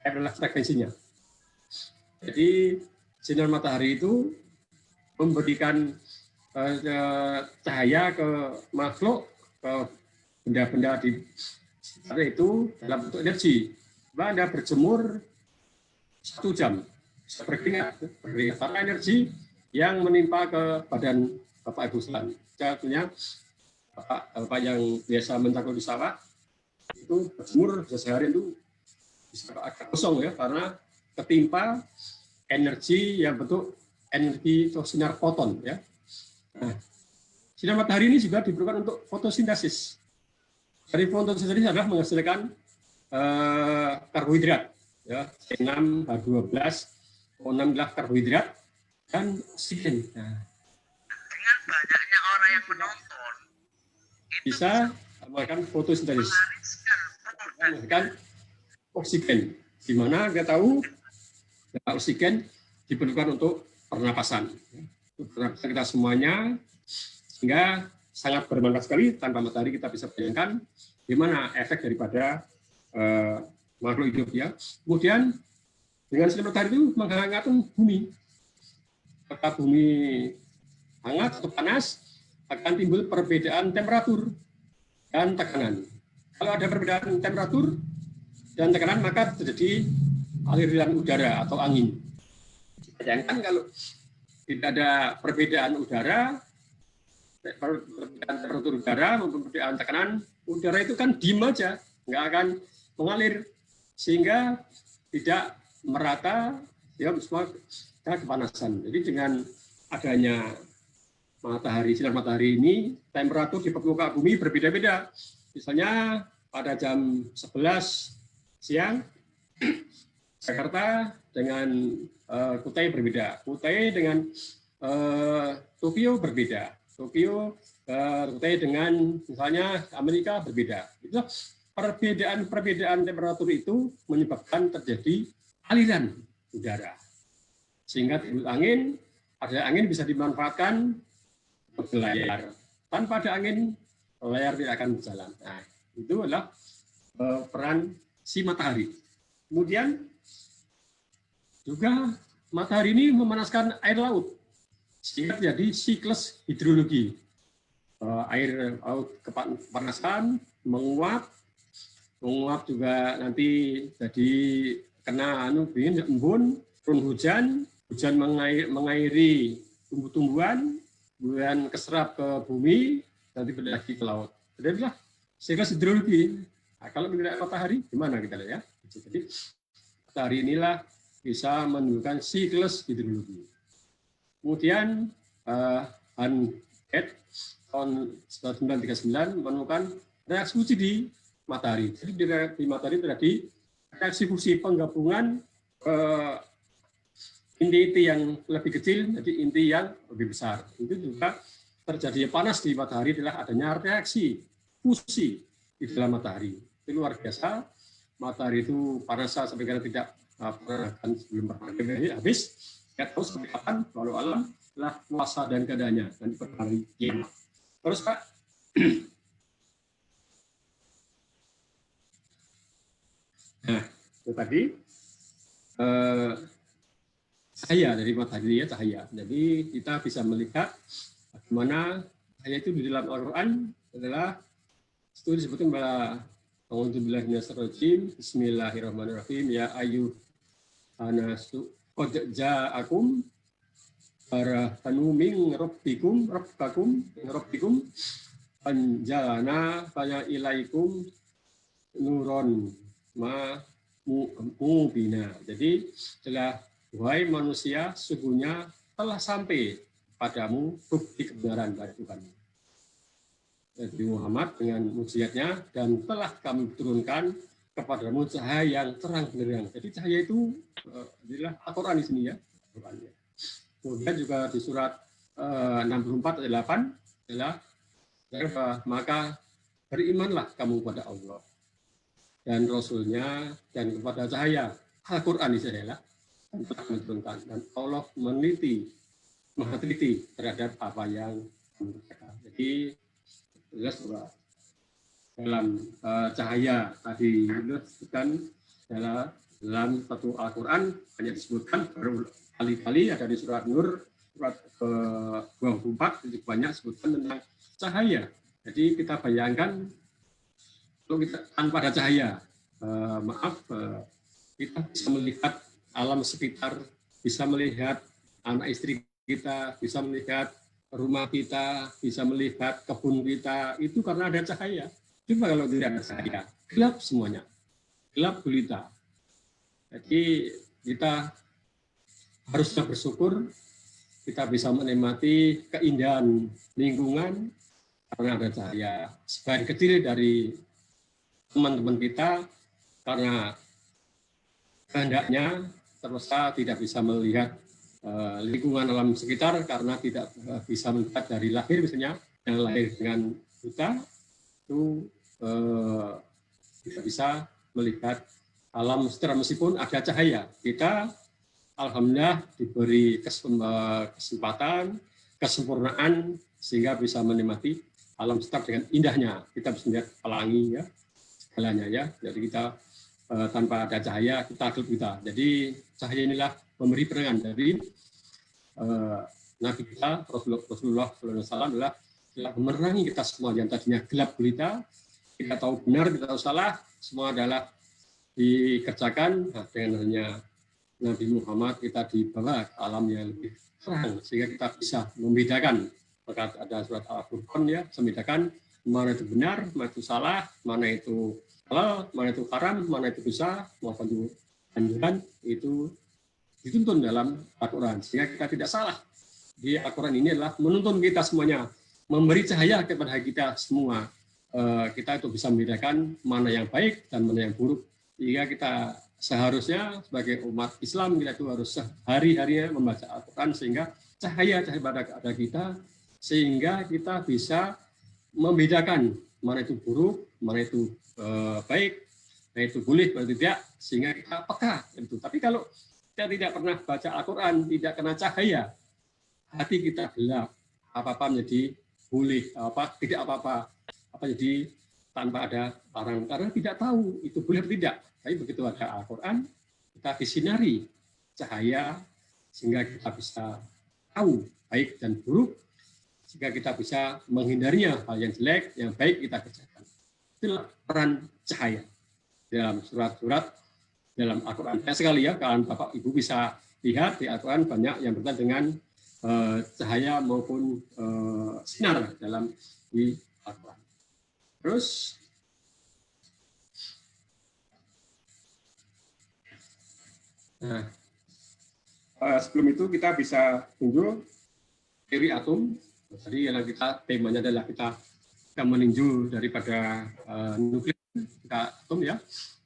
adalah frekuensinya. Jadi sinar matahari itu memberikan cahaya ke makhluk, ke benda-benda di sekitar itu dalam bentuk energi. Anda berjemur 1 jam, bisa berkeringat karena energi yang menimpa ke badan Bapak Ibu sekalian. Contohnya Bapak yang biasa mencangkul di sawah, itu berjemur bisa sehari itu bisa agak kosong ya, karena ketimpa energi yang bentuk energi atau sinar foton ya. Nah, sinar matahari ini juga diperlukan untuk fotosintesis. Dari fotosintesis adalah menghasilkan karbohidrat ya, C6, H12, O6 adalah karbohidrat dan oksigen. Nah, dengan banyaknya orang yang menonton bisa melakukan fotosintesis, menghasilkan oksigen, di mana kita tahu oksigen diperlukan untuk pernapasan. Untuk pernapasan kita semuanya, sehingga sangat bermanfaat sekali. Tanpa matahari kita bisa bayangkan gimana efek daripada makhluk hidup ya. Kemudian dengan sinar matahari itu menghangatkan bumi. Ketika bumi hangat atau panas, akan timbul perbedaan temperatur dan tekanan. Kalau ada perbedaan temperatur dan tekanan, maka terjadi aliran udara atau angin. Bayangkan kalau tidak ada perbedaan udara, perbedaan temperatur udara maupun perbedaan tekanan, udara itu kan diem aja, nggak akan mengalir, sehingga tidak merata ya semua kepanasan. Jadi dengan adanya matahari, sinar matahari ini, temperatur di permukaan bumi berbeda-beda. Misalnya pada jam 11 siang, Jakarta dengan Kutai berbeda. Kutai dengan Tokyo berbeda. Tokyo, Kutai dengan misalnya Amerika berbeda. Itu perbedaan temperatur itu menyebabkan terjadi aliran udara. Sehingga timbul angin, ada angin bisa dimanfaatkan untuk layar. Tanpa ada angin, layar tidak akan berjalan. Nah, itu adalah peran si matahari. Kemudian juga matahari ini memanaskan air laut, sehingga terjadi siklus hidrologi. Air laut kepanasan, menguap juga nanti jadi kena embun, turun hujan mengairi tumbuh-tumbuhan, kemudian keserap ke bumi, nanti balik lagi ke laut. Jadilah siklus hidrologi. Nah, kalau tidak matahari, gimana kita lihat ya? Jadi matahari inilah bisa menunjukkan siklus hidrologi. Kemudian Hanket tahun 1939 menemukan reaksi fusi di matahari. Jadi di matahari terjadi reaksi fusi penggabungan inti-inti yang lebih kecil jadi inti yang lebih besar. Itu juga terjadi panas di matahari adalah adanya reaksi fusi di dalam matahari. Itu luar biasa. Matahari itu panas sampai karena tidak pernah sebelum habis. Tidak tahu sampai kapan. Walau alam telah kuasa dan keadaannya dan berhari kiamat. Terus Pak. Nah, itu tadi cahaya dari matahari ya, cahaya. Jadi kita bisa melihat bagaimana cahaya itu di dalam Al-Quran adalah itu disebutkan pada Bismillahirrahmanirrahim. Ya ayyuhanasu qad ja'akum barahanu min rabbakum anjalna faya ilaikum nuron mubina. Jadi telah wahai manusia, sungguhnya telah sampai padamu bukti kebenaran dari Tuhan. Nabi Muhammad dengan mukjizatnya, dan telah kami turunkan kepadamu cahaya yang terang benderang. Jadi cahaya itu adalah Al-Quran di sini ya. Kemudian juga di surat 64 ayat 8 adalah maka berimanlah kamu kepada Allah dan Rasulnya dan kepada cahaya Al-Quran ini adalah dan telah menurunkan, dan Allah meneliti, maha teliti terhadap apa yang mereka. Jadi jelas bahwa dalam cahaya tadi disebutkan dalam satu Al-Quran hanya disebutkan berkali-kali, ada di surat Nur surat ke-24 itu banyak sebutkan tentang cahaya. Jadi kita bayangkan kalau kita tanpa ada cahaya, kita bisa melihat alam sekitar, bisa melihat anak istri kita, bisa melihat rumah kita, bisa melihat kebun kita, itu karena ada cahaya. Coba kalau tidak ada cahaya, gelap semuanya, gelap gulita. Jadi kita harusnya bersyukur kita bisa menikmati keindahan lingkungan karena ada cahaya. Sebagian kecil dari teman-teman kita karena kehendaknya terpaksa tidak bisa melihat lingkungan alam sekitar karena tidak bisa melihat dari lahir misalnya, yang lahir dengan buta itu tidak bisa melihat alam sekitar meskipun ada cahaya. Kita alhamdulillah diberi kesempatan, kesempurnaan sehingga bisa menikmati alam sekitar dengan indahnya. Kita bisa melihat pelangi ya, segalanya ya. Jadi kita tanpa ada cahaya kita gelap kita. Jadi cahaya inilah memberi penerangan dari Nabi kita Rasulullah SAW adalah menerangi kita semua yang tadinya gelap gulita, kita tahu benar, kita tahu salah, semua adalah dikerjakan dengan hanya Nabi Muhammad kita dibawa ke alam yang lebih terang sehingga kita bisa membedakan. Maka ada surat Al-Furqan ya, membedakan mana itu benar, mana itu salah, mana itu halal, mana itu haram, mana itu dosa, maupun itu anjuran, itu dituntun dalam Al-Quran sehingga kita tidak salah. Di Al-Quran ini adalah menuntun kita semuanya, memberi cahaya kepada kita semua. Kita itu bisa membedakan mana yang baik dan mana yang buruk. Sehingga kita seharusnya sebagai umat Islam kita itu harus sehari-harinya membaca Al-Quran sehingga cahaya pada kita, sehingga kita bisa membedakan mana itu buruk, mana itu baik, mana itu boleh, mana tidak, sehingga kita peka itu. Tapi kalau kita tidak pernah baca Al-Quran, tidak kena cahaya, hati kita gelap, apa-apa menjadi boleh, tidak apa-apa, jadi tanpa ada larang, karena tidak tahu itu boleh atau tidak. Tapi begitu ada Al-Quran, kita disinari cahaya sehingga kita bisa tahu baik dan buruk, sehingga kita bisa menghindarinya hal yang jelek, yang baik kita kerjakan. Itulah peran cahaya dalam surat-surat dalam Al-Quran. Banyak sekali ya, kalian Bapak Ibu bisa lihat di Al-Quran banyak yang berkaitan dengan cahaya maupun sinar dalam di Al-Quran. Terus sebelum itu kita bisa tunjuk teori atom. Jadi yang kita temanya adalah kita meninjau daripada nuklir kita atom ya.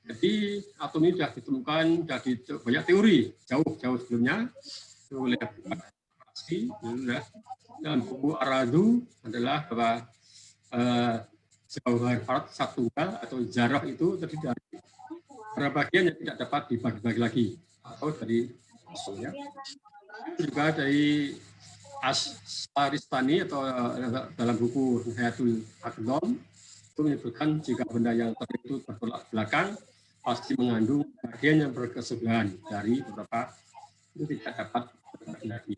Jadi atom ini sudah ditemukan dari banyak teori jauh sebelumnya oleh dalam buku Ar-Radu adalah bahwa jauhar satu atau zarah itu terdiri dari beberapa bagian yang tidak dapat dibagi-bagi lagi atau dari kosong ya. Juga dari Asharistani atau dalam buku Hayatul Aqdam itu menyebutkan jika benda yang tertentu bertolak belakang pasti mengandung bagian yang berkesebelahan dari beberapa itu tidak dapat berbagi lagi.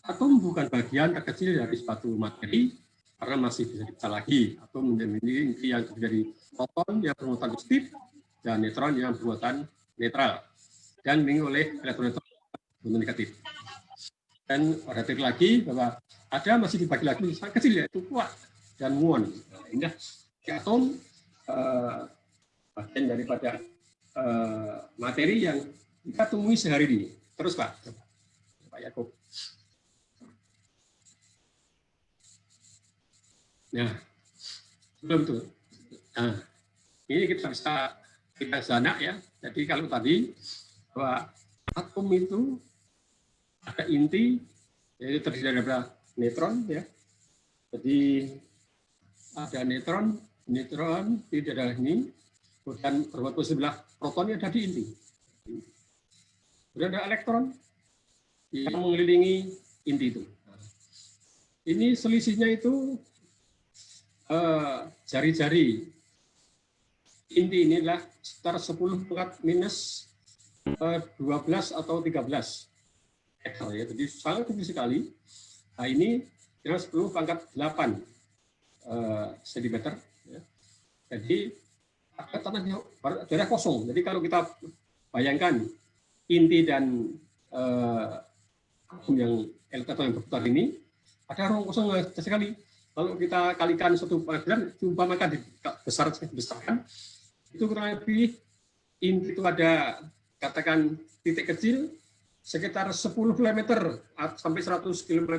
Atom bukan bagian terkecil dari suatu materi karena masih bisa dipecah lagi. Atom menjadi inti yang terdiri dari proton yang bermuatan positif dan neutron yang bermuatan netral dan dimiliki oleh elektron-elektron bermuatan negatif. Dan ada teori lagi bahwa ada masih dibagi lagi sangat kecil yaitu kuat dan muon. Ini atom bagian daripada materi yang kita temui sehari ini. Terus Pak Yakub. Nah, sebelum itu, ini kita bisa sana ya. Jadi kalau tadi bahwa atom itu ada inti, yaitu terdiri dari neutron ya. Jadi ada neutron tidak ada ini, kemudian berbuat sebelah protonnya ada di inti. Kemudian ada elektron yang mengelilingi inti itu. Ini selisihnya itu jari-jari inti inilah sekitar 10 pangkat minus 12 atau 13 meter ya, jadi sangat kecil sekali. Nah ini kira 10 pangkat 8 cm ya. Jadi ada tanahnya daerah kosong. Jadi kalau kita bayangkan inti dan atom yang elektron yang berputar ini ada ruang kosong sekali. kalau kita kalikan suatu pengadilan, diumpamakan besarkan, itu kurang lebih inti itu ada katakan titik kecil sekitar 10 km sampai 100 km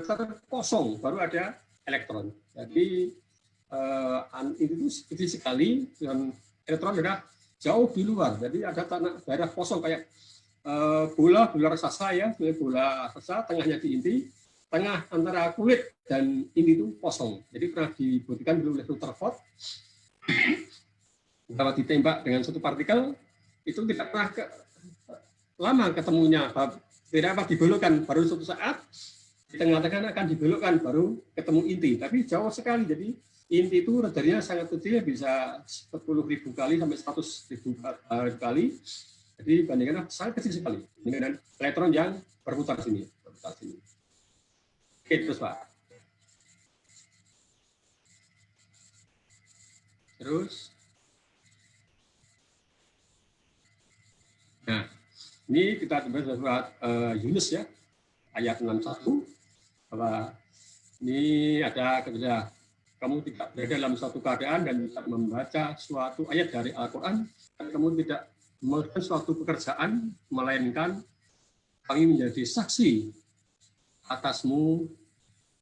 kosong, baru ada elektron. Jadi itu kecil sekali dan elektron sudah jauh di luar. Jadi ada daerah kosong kayak bola raksasa ya, bola raksasa, tengahnya di inti, tengah antara kulit dan inti itu kosong. Jadi pernah dibuktikan dulu oleh Rutherford kalau ditembak dengan suatu partikel itu tidak pernah lama ketemunya, tidak apa dibelokkan, baru suatu saat di tengah-tengah akan dibelokkan baru ketemu inti, tapi jauh sekali. Jadi inti itu radarnya sangat kecil, bisa 10.000 kali sampai 100.000 kali. Jadi bandingkan sangat kecil sekali dengan elektron yang berputar sini. Oke, terus Pak. Terus. Nah, ini kita bahas surat Yunus ya, ayat 61, bahwa ini ada ketika kamu tidak berada dalam suatu keadaan dan tidak membaca suatu ayat dari Al-Quran, dan kamu tidak melakukan suatu pekerjaan, melainkan kami menjadi saksi atasmu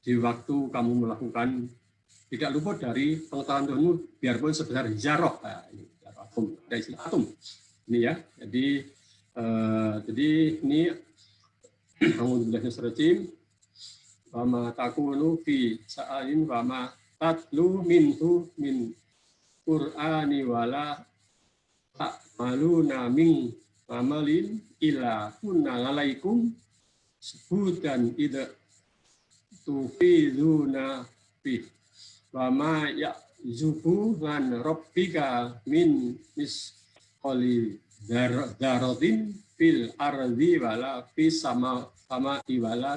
di waktu kamu melakukan tidak luput dari pengetahuan Tuhanmu, biarpun sebesar zarah. Nah, ini atom, ada istilah atom. Ini ya, jadi ini Alhamdulillahirrahmanirrahim. Wa ma takunu fi sa'alin wa ma tatlu minhu min Qur'ani wala ta'maluna min amalin illa kunna alaikum sebutan ida tufiduna fi wa ma ya'zubu lan rabbika min misqali darodin fil ardi wala fis sama iwala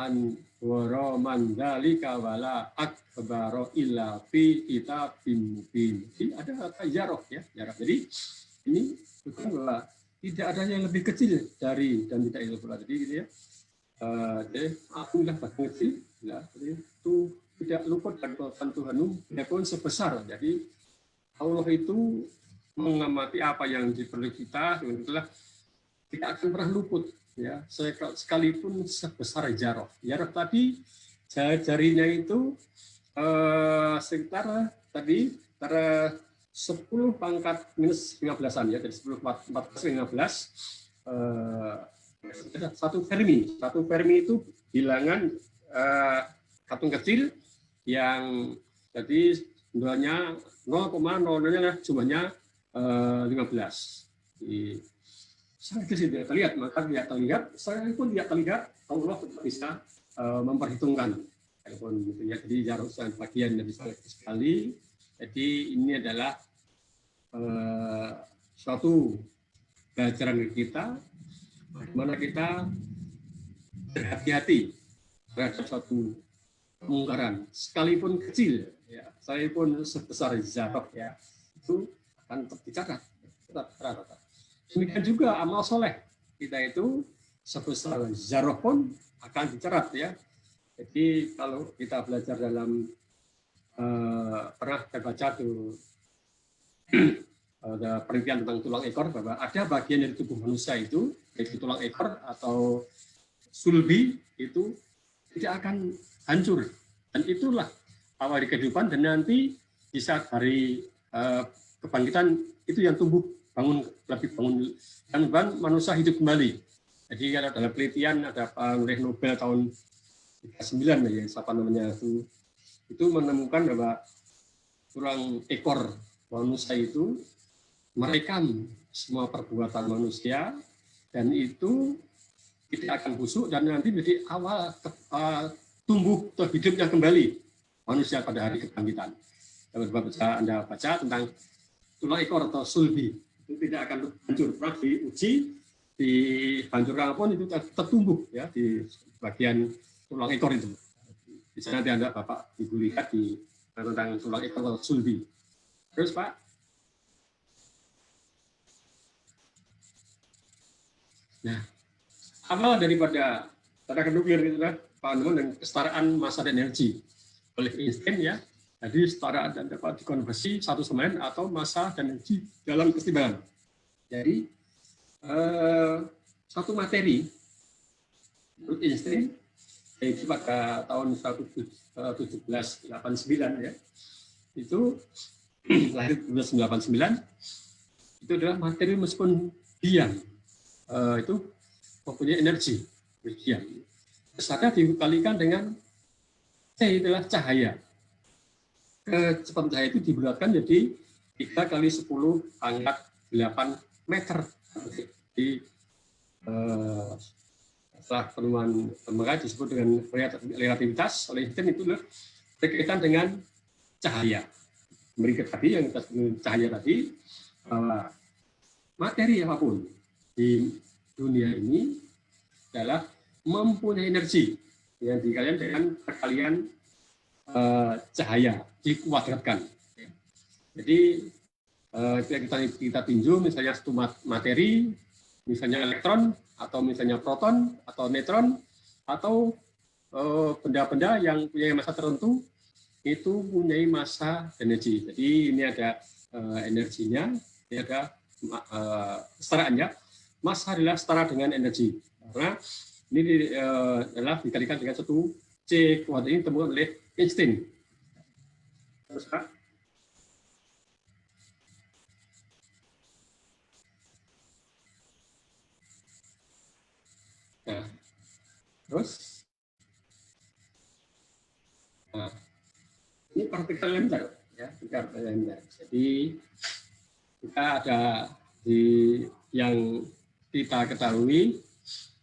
an wara mandalika wala akbaro illa fi kitabim mubin. Ini ada kata jaroh ya, jaroh. Jadi ini bukan bahwa tidak ada yang lebih kecil dari dan tidak ilmu pula. Jadi gitu ya. Jadi akulah bagian kecil, ya. Jadi itu tidak luput dari Tuhanmu, biarpun sebesar. Jadi Allah itu mengamati apa yang diperlukan kita, itulah tidak akan pernah luput. Ya, sekalipun sebesar jaroh. Jaroh tadi jarinya itu sekitar tadi antara 10 pangkat minus 15-an ya, dari 10 14 15 satu Fermi. Satu Fermi itu bilangan atom kecil yang jadi jumlahnya 0,00 jumlahnya 15. Sangat kecil tidak terlihat, maka tidak terlihat, saya pun tidak terlihat, Allah bisa memperhitungkan. Jadi jarak sangat bagian dari sangat sekali. Jadi ini adalah suatu pelajaran kita, bagaimana kita berhati-hati terhadap suatu kemungkaran, sekalipun kecil, ya, sekalipun sebesar zarah, ya, itu akan tercatat. Demikian juga amal soleh kita itu sebesar zarah pun akan dicatat ya. Jadi kalau kita belajar dalam pernah terbaca tuh ada penelitian tentang tulang ekor, bahwa ada bagian dari tubuh manusia itu, yaitu tulang ekor atau sulbi, itu tidak akan hancur, dan itulah awal dari kehidupan, dan nanti di saat hari kebangkitan itu yang tumbuh bangun dan manusia hidup kembali. Jadi kalau dalam penelitian ada penulis Nobel tahun 39 ya, siapa namanya itu menemukan bahwa tulang ekor manusia itu merekam semua perbuatan manusia, dan itu tidak akan busuk, dan nanti menjadi awal tumbuh atau hidupnya kembali manusia pada hari kebangkitan. Anda baca tentang tulang ekor atau sulbi, itu tidak akan hancur, pernah diuji, dihancurkan pun itu tertumbuh ya di bagian tulang ekor itu. Di sana nanti Anda Bapak Ibu lihat di tentang tulang ekor atau sulbi. Terus Pak, nah, awal daripada tanda nuklir itulah Pak Anwar dan kesetaraan massa dan energi. oleh Einstein ya. Jadi setara dan dapat dikonversi satu sama lain atau massa dan energi dalam keseimbangan. Jadi satu materi menurut Einstein yaitu pada tahun 1789 ya, itu lahir 1989, itu adalah materi meskipun diam itu mempunyai energi diam. Terus ada dikalikan dengan C adalah cahaya. Kecepatan cahaya itu dibulatkan jadi 3 kali 10 pangkat 8 meter. Di setelah penemuan lembaga disebut dengan relativitas oleh Einstein, itu berkaitan dengan cahaya. Berikut tadi yang kita sebut cahaya tadi, bahwa materi apapun di dunia ini adalah mempunyai energi yang dikalikan dengan perkalian cahaya dikuadratkan. Jadi kita tinjau misalnya satu materi, misalnya elektron atau misalnya proton atau neutron atau benda-benda yang punya massa tertentu itu punya massa energi. Jadi ini ada energinya, ini ada setaraannya. Massa adalah setara dengan energi. Karena ini adalah dikalikan dengan satu C kuadrat ini ditemukan oleh Einstein. Terus Pak. Nah, terus, nah, ini partikel elementar, ya, partikel elementar. Jadi kita ada di yang kita ketahui,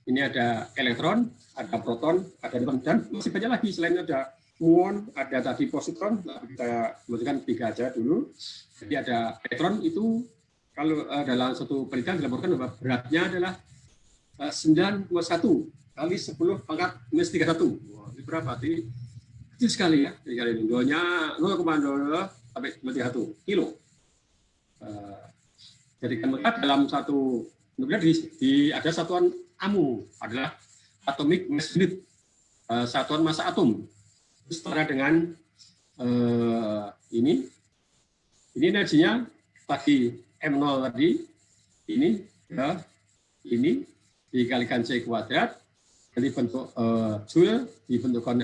ini ada elektron, ada proton, ada neutron, dan masih banyak lagi selain ada muon, ada tadi positron. Kita sebutkan 3 aja dulu. Jadi ada elektron itu kalau dalam satu penelitian dilaporkan bahwa beratnya adalah 9,1 kali 10 pangkat minus 31. Wah, ini berapa? Ini kecil sekali ya. Ini dua-nya 0,00 sampai 31 kilo. Jadi kan dalam satu nuklir ada satuan AMU adalah atomic mass unit, satuan massa atom. Setara dengan ini energinya tadi M0 tadi, ini ya, ini dikalikan C kuadrat, jadi bentuk Joule dibentukkan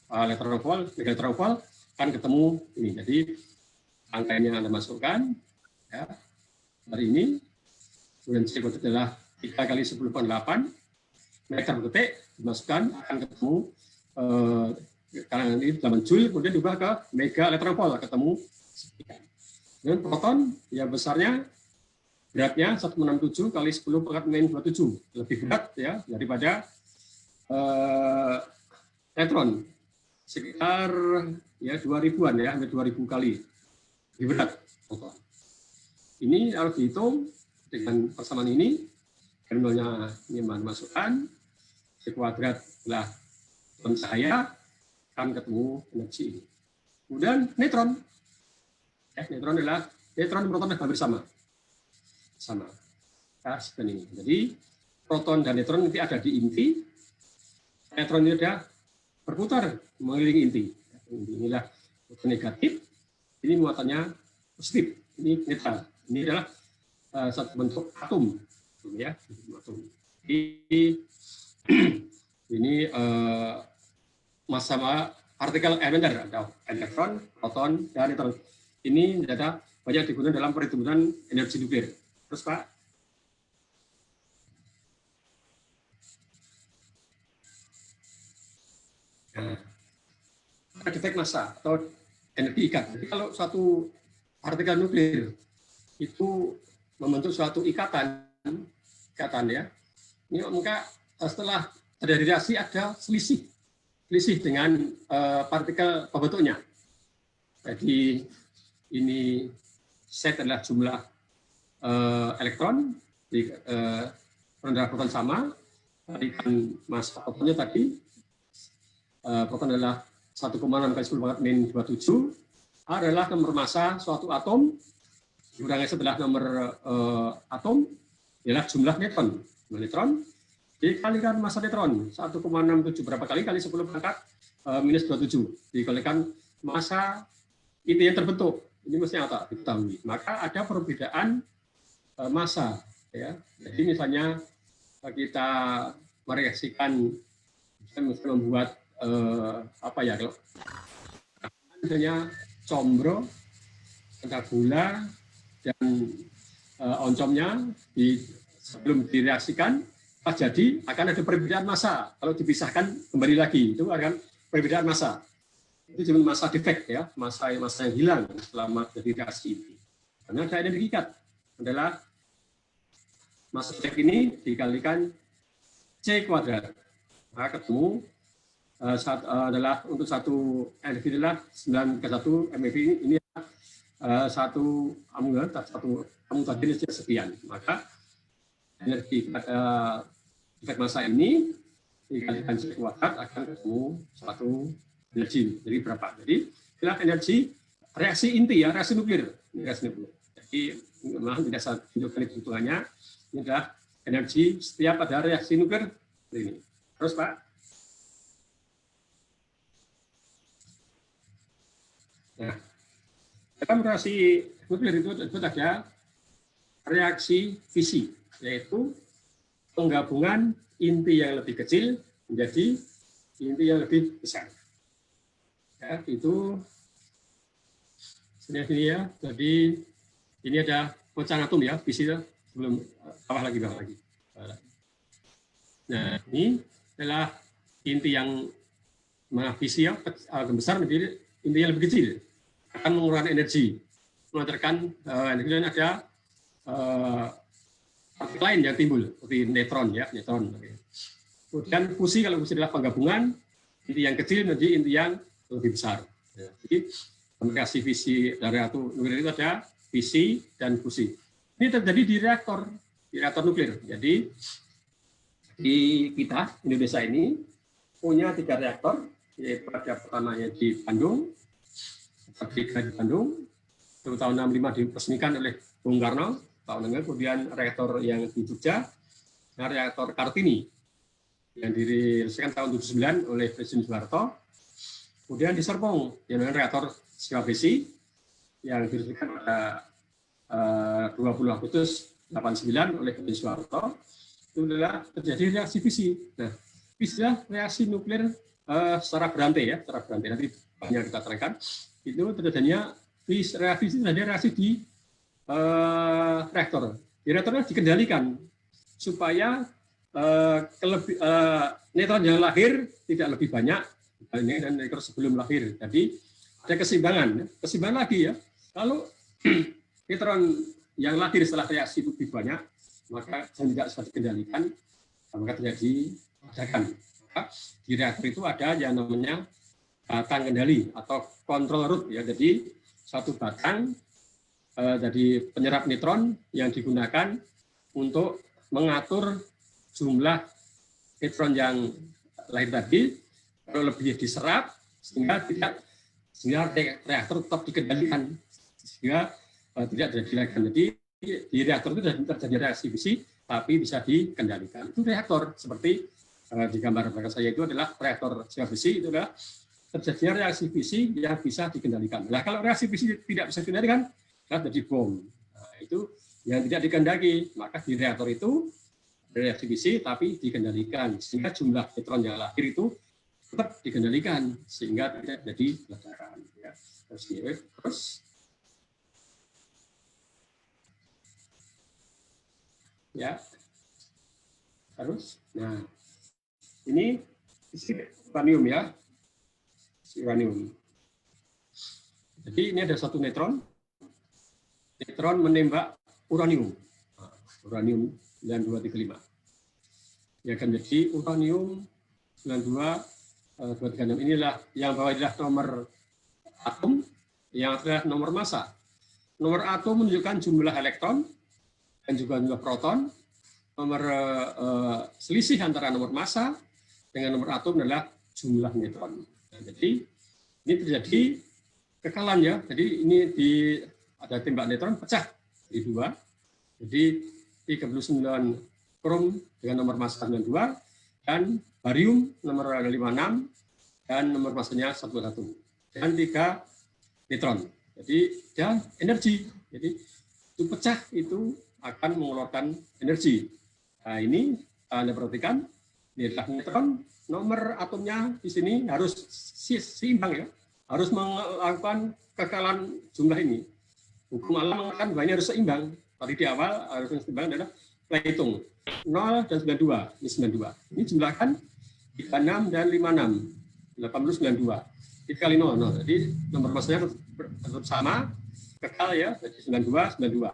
elektron volt, kan ketemu ini. Jadi angkanya Anda masukkan ya, dari ini, kemudian C kuadrat adalah 3 kali 10 pangkat 8 meter per detik, dimasukkan akan ketemu karena ini dalam Joule, kemudian diubah ke mega elektron volt, ketemu sekian. Dan proton yang besarnya beratnya 167 kali 10 pangkat minus 27, lebih berat ya daripada neutron, sekitar ya 2000-an ya, hampir 2000 kali lebih berat proton. Ini harus dihitung dengan persamaan ini, terminalnya ini masukkan C kuadrat adalah cahaya, akan ketemu energi ini. Kemudian neutron, ya, neutron adalah neutron dan proton hampir sama. Dan ini. Jadi proton dan neutron nanti ada di inti. Neutron ini ada berputar mengelilingi inti. Inilah negatif. Ini muatannya positif. Ini netral. Ini adalah satu bentuk atom, ya. Atom. Ini massa partikel elementar, ada elektron, proton, dan neutron. Ini data banyak digunakan dalam perhitungan energi nuklir. Terus Pak. Nah, detek massa atau energi ikat. Jadi kalau suatu partikel nuklir itu membentuk suatu ikatan ya. Ini maka setelah terjadi reaksi ada selisih dengan partikel pembentuknya. Jadi ini Z adalah jumlah elektron di rendah proton sama, tarikan massa protonnya tadi proton adalah 1,6 kali 10 pangkat min 27 adalah nomor massa suatu atom, kurangnya setelah nomor atom adalah jumlah neutron dikalikan massa neutron 1,67 berapa kali 10 pangkat minus 27 dikalikan massa inti yang terbentuk. Ini mestinya tak diketahui. Maka ada perbedaan massa, ya. Jadi misalnya kita mereaksikan, misalnya membuat apa ya, kalau misalnya combro, ada gula dan oncomnya sebelum direaksikan pas jadi akan ada perbedaan massa. Kalau dipisahkan kembali lagi itu akan perbedaan massa. Itu cuma massa defect, ya, massa yang hilang selama jadi reaksi ini. Karena ada energi ikat adalah massa defect ini dikalikan C kuadrat, maka ketemu adalah untuk satu energi adalah 9 ke 1 MeV ini satu amungan tadi sekian. Maka energi efek massa ini dikalikan C kuadrat akan ketemu satu energi. Jadi berapa? Jadi inilah energi reaksi inti, ya, reaksi nuklir. Jadi memang tidak saya tunjukkan hitungannya. Ini adalah energi setiap ada reaksi nuklir ini. Terus Pak. Nah, dalam reaksi nuklir itu ada reaksi fisi, yaitu penggabungan inti yang lebih kecil menjadi inti yang lebih besar. Ya, itu sini ya. Jadi ini ada pecahan atom, ya, fisi ya. Sebelum bawah lagi. Nah, ini adalah inti yang fisi yang besar menjadi inti yang lebih kecil, akan mengeluarkan energi, mengantarkan energi, dan ada partikel lain yang timbul seperti neutron, ya, neutron. Kemudian fusi, kalau fusi adalah penggabungan inti yang kecil menjadi inti yang lebih besar. Ya, jadi komunikasi fisi dari nuklir itu ada fisi dan fusi. Ini terjadi di reaktor nuklir. Jadi di kita Indonesia ini punya 3 reaktor, yaitu ada pertamanya di Bandung, di Bandung, itu tahun 65 diresmikan oleh Bung Karno, kemudian reaktor yang di Jogja, nah, reaktor Kartini yang diresmikan tahun 79 oleh Presiden Soeharto, kemudian di Serpong yang reaktor Siwa Besi yang diresmikan pada 20 Agustus 89 oleh Presiden Soeharto. Itu adalah terjadi reaksi fisi. Nah, fisi adalah reaksi nuklir secara berantai, ya, secara berantai. Nanti banyak kita terangkan. Itu terjadinya reaksi terjadi reaksi di reaktor. Di reaktornya dikendalikan supaya neutron yang lahir tidak lebih banyak dan neutron sebelum lahir. Jadi ada keseimbangan lagi, ya. Kalau neutron yang lahir setelah reaksi itu lebih banyak, maka tidak bisa dikendalikan, maka terjadi ledakan. Di reaktor itu ada yang namanya batang kendali atau control root, ya. Jadi satu batang jadi penyerap neutron yang digunakan untuk mengatur jumlah neutron yang lahir tadi, kalau lebih diserap sehingga reaktor tetap dikendalikan, sehingga tidak terjadi ledakan. Jadi di reaktor itu terjadi reaksi fisi tapi bisa dikendalikan. Itu reaktor seperti di gambar belakang saya itu adalah reaktor Siwa Besi, itu adalah terjadinya reaksi fisi yang bisa dikendalikan. Nah, kalau reaksi fisi tidak bisa dikendalikan, jadi bom. Nah, itu yang tidak dikendaki, maka di reaktor itu reaksi fisi tapi dikendalikan, sehingga jumlah neutron yang lahir itu tetap dikendalikan, sehingga tidak jadi ledakan. Ya. Terus ya, nah, ini uranium, ya, uranium. Jadi ini ada satu neutron menembak uranium, uranium 9235. Ya, akan jadi uranium 9236. Inilah yang bawah adalah nomor atom, yang adalah nomor massa. Nomor atom menunjukkan jumlah elektron dan juga jumlah proton. Nomor selisih antara nomor massa dengan nomor atom adalah jumlah neutron. Nah, jadi ini terjadi kekalan, ya. Jadi ini ada tembak neutron pecah di 2. Jadi 39 krom dengan nomor massa 92 dan barium nomor 56 dan nomor masanya 1,1 dan 3 neutron. Jadi dan energi. Jadi itu pecah itu akan mengeluarkan energi. Nah, ini Anda perhatikan, ini adalah neutron, nomor atomnya di sini harus seimbang ya. Harus melakukan kekalan jumlah ini. Hukum alam mengatakan bahwa ini harus seimbang. Tadi di awal harus seimbang adalah kita hitung 0 dan 92. Ini 92. Ini jumlahkan 36 dan 56. 80, 92. 3 kali 0, 0. Jadi nomor masanya tetap sama, kekal ya, jadi 92, 92.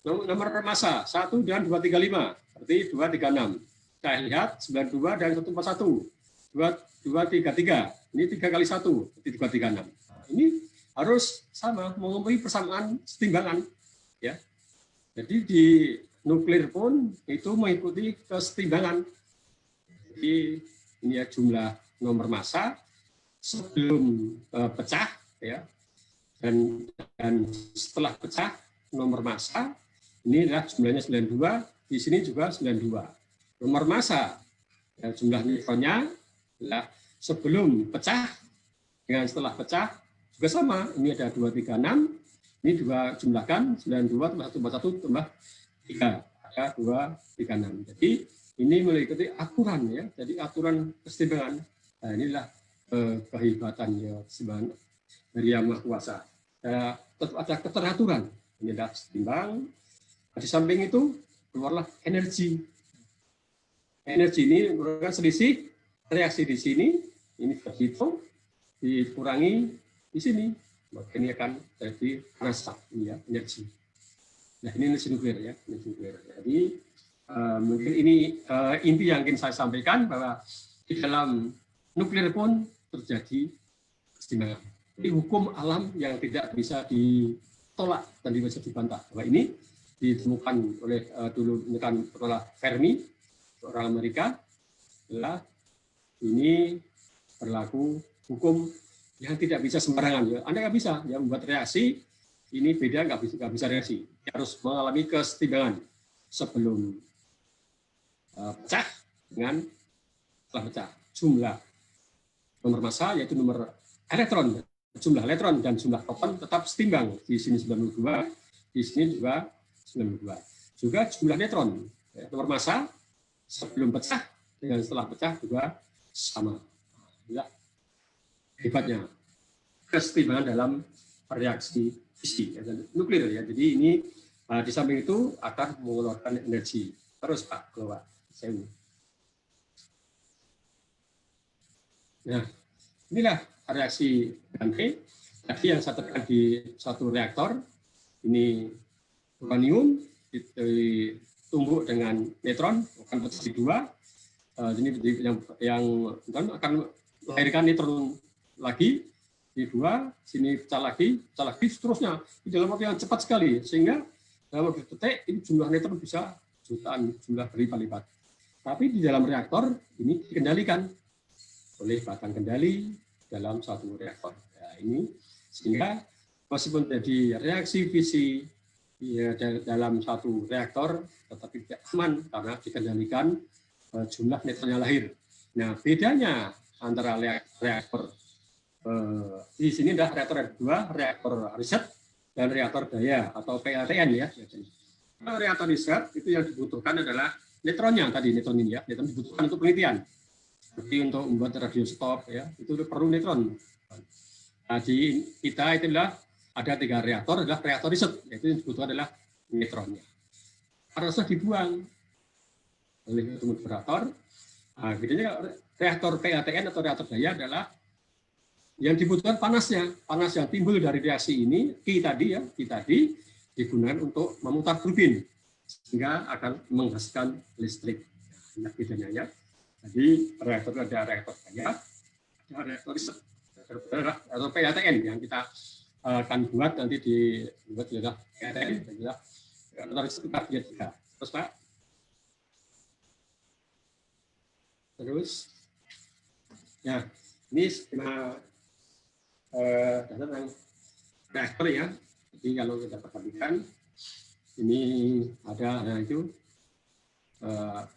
Nomor massa 1 dan 235, berarti 236. Kita lihat 92 dan 141. 233. Ini 3 kali 1, berarti 236. Ini harus sama, memenuhi persamaan setimbangan. Ya. Jadi di nuklir pun itu mengikuti kesetimbangan. Jadi ini ya jumlah nomor massa sebelum pecah ya, dan setelah pecah nomor massa ini adalah jumlahnya 92, di sini juga 92. Nomor massa ya, jumlah neutronnya adalah sebelum pecah dengan setelah pecah juga sama. Ini ada 236, ini dua jumlahkan 92 tambah 141 tambah 3 ada 236. Jadi ini mengikuti aturan ya, jadi aturan kesetimbangan. Nah, inilah kehebatan ya kesetimbangan dari Yang Maha Kuasa. Tetap ada keteraturan. Ini adalah setimbang. Di samping itu keluarlah energi. Energi ini merupakan selisih reaksi di sini. Ini berhitung dikurangi di sini. Maka ini akan jadi rasa ya, energi. Nah ini energi nuklir ya, energi nuklir. Jadi mungkin ini inti yang ingin saya sampaikan bahwa di dalam nuklir pun terjadi kesetimbangan. Ini hukum alam yang tidak bisa ditolak dan tidak bisa dibantah. Bahwa ini ditemukan oleh dulu oleh Fermi, orang Amerika, adalah ini berlaku hukum yang tidak bisa sembarangan. Ya. Anda nggak bisa ya, membuat reaksi, ini beda, nggak bisa reaksi. Harus mengalami kesetimbangan sebelum pecah dengan setelah pecah. Jumlah nomor massa yaitu nomor elektron, jumlah elektron dan jumlah proton tetap setimbang. Di sini 92, di sini juga 92. Juga jumlah neutron, ya, nomor massa sebelum pecah dengan setelah pecah juga sama. Ya, hebatnya kesetimbangan dalam reaksi fisi ya, nuklir ya. Jadi ini di samping itu akan mengeluarkan energi. Terus Pak keluar. Nah, inilah reaksi Dante. Tadi yang saya tekan di satu reaktor, ini uranium ditumbuk dengan neutron, akan pecah di dua. Ini yang akan melahirkan neutron lagi di dua, sini pecah lagi, seterusnya. Di dalam waktu yang cepat sekali, sehingga dalam waktu detik ini jumlah neutron bisa jutaan, jumlah berlipat-lipat. Tapi di dalam reaktor ini dikendalikan oleh batang kendali dalam satu reaktor. Nah, ini sehingga meskipun terjadi reaksi fisi ya, dalam satu reaktor, tetapi tidak aman karena dikendalikan jumlah neutronnya lahir. Nah, bedanya antara reaktor di sini adalah reaktor kedua, reaktor riset dan reaktor daya atau PLTN ya. Kalau reaktor riset itu yang dibutuhkan adalah neutronnya tadi, neutron ini ya, neutron dibutuhkan untuk penelitian. Seperti untuk membuat radiostop ya, itu perlu neutron. Nah, di kita itu adalah ada 3 reaktor, adalah reaktor riset, yaitu yang dibutuhkan adalah neutronnya. Karena sudah dibuang oleh moderator, nah, bedanya reaktor PLTN atau reaktor daya adalah yang dibutuhkan panasnya, panas yang timbul dari reaksi ini, Q tadi digunakan untuk memutar turbin sehingga akan menghasilkan listrik. Nah, bedanya ya. Jadi reaktor ada reaktor daya, ada reaktor riset, atau PLTN yang kita akan buat nanti dibuat adalah PLTN, adalah reaktor riset kita lihat juga. Terus Pak. Terus, ya ini skema tentang reaktor ya. Jadi kalau kita perhatikan ini ada itu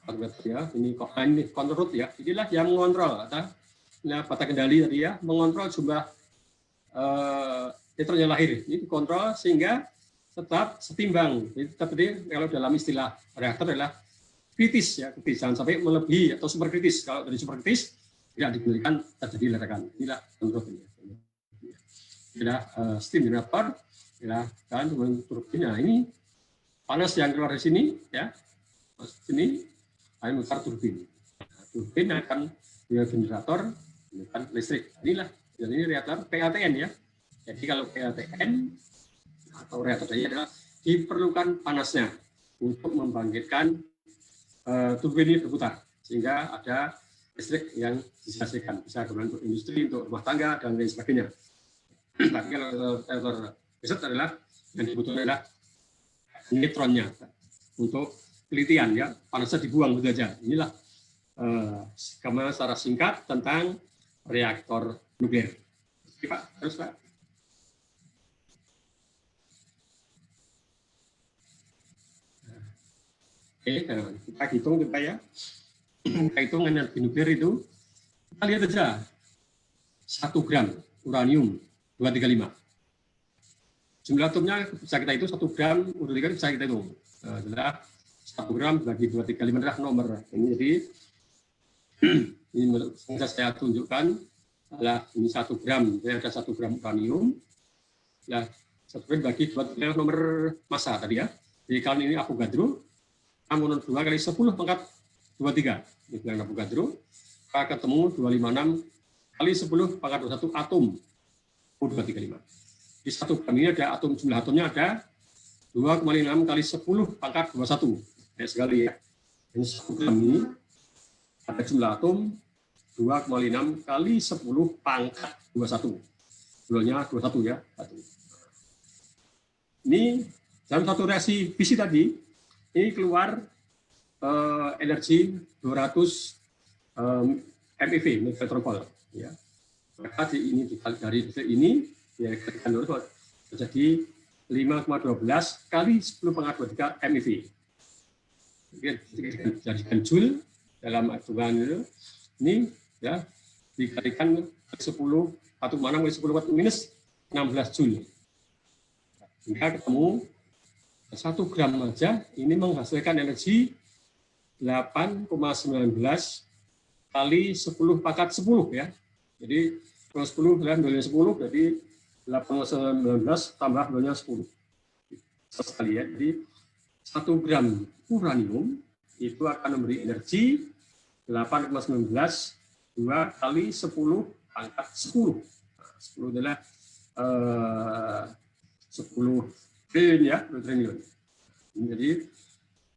konverter ya, ini kontrol ya. Inilah yang mengontrol atau bata kendali tadi ya, mengontrol jumlah neutron yang lahir. Ini dikontrol sehingga tetap setimbang. Jadi tadi kalau dalam istilah reaktor adalah kritis ya, kritis. Jangan sampai melebihi atau super kritis. Kalau dari super kritis tidak diberikan terjadi ledakan. Inilah kontrol ini. Inilah steam generator, ya kan, turbinnya ini panas yang keluar dari sini ya, sini akan memutar turbin. Nah, turbin akan generator mengeluarkan listrik. Inilah jadi ini reaktor PLTN ya. Jadi kalau PLTN atau reaktor tadi adalah diperlukan panasnya untuk membangkitkan turbin ini berputar sehingga ada listrik yang dihasilkan, bisa kemudian untuk industri, untuk rumah tangga dan lain sebagainya. Tapi kalau reaktor riset adalah yang dibutuhkan adalah neutronnya untuk penelitian ya, panasnya dibuang begitu saja. Inilah skema secara singkat tentang reaktor nuklir. Oke, Pak, terus Pak. Oke, kita hitung kita ya. Kita hitung energi nuklir itu, kita lihat aja 1 gram uranium 235. Jumlah atomnya bisa kita hitung 1 gram uranium bisa kita hitung. Adalah 1 gram bagi 235 adalah nomor. Ini jadi ini bisa saya tunjukkan adalah ini 1 gram. Ini ada 1 gram uranium. Ya, 1 gram bagi 235 nomor massa tadi ya. Jadi kalau ini Avogadro, 6 kali 10 pangkat 23. Ini bilang Avogadro. Kita ketemu 256 kali 10 pangkat 21 atom U235. Di 1 gram ini ada atom, jumlah atomnya ada 2,6 kali 10 pangkat 21. Kayak sekali ya. Ini 1 gram ini ada jumlah atom 2,6 kali 10 pangkat 21. Jumlahnya 21 ya. Ini dalam satu reaksi fisi tadi, ini keluar energi 200 MeV, megatonvol. Ya. Maka ini dikali dari ini ya terjadi 5,12 kali 10 pangkat 23 MeV. Dijadikan joule dalam hitungan ini ya dikalikan 10 atau mana 10 watt minus 16 joule. Sehingga ketemu 1 gram saja ini menghasilkan energi 8,19 kali 10 pangkat 10 ya. Jadi 10 dan 2 10 jadi 8,19 tambah 2 10. Sekali ya. Jadi 1 gram uranium itu akan memberi energi 8,19 2 kali 10 pangkat 10. Nah, 10 adalah 10 triliun ya, triliun. Jadi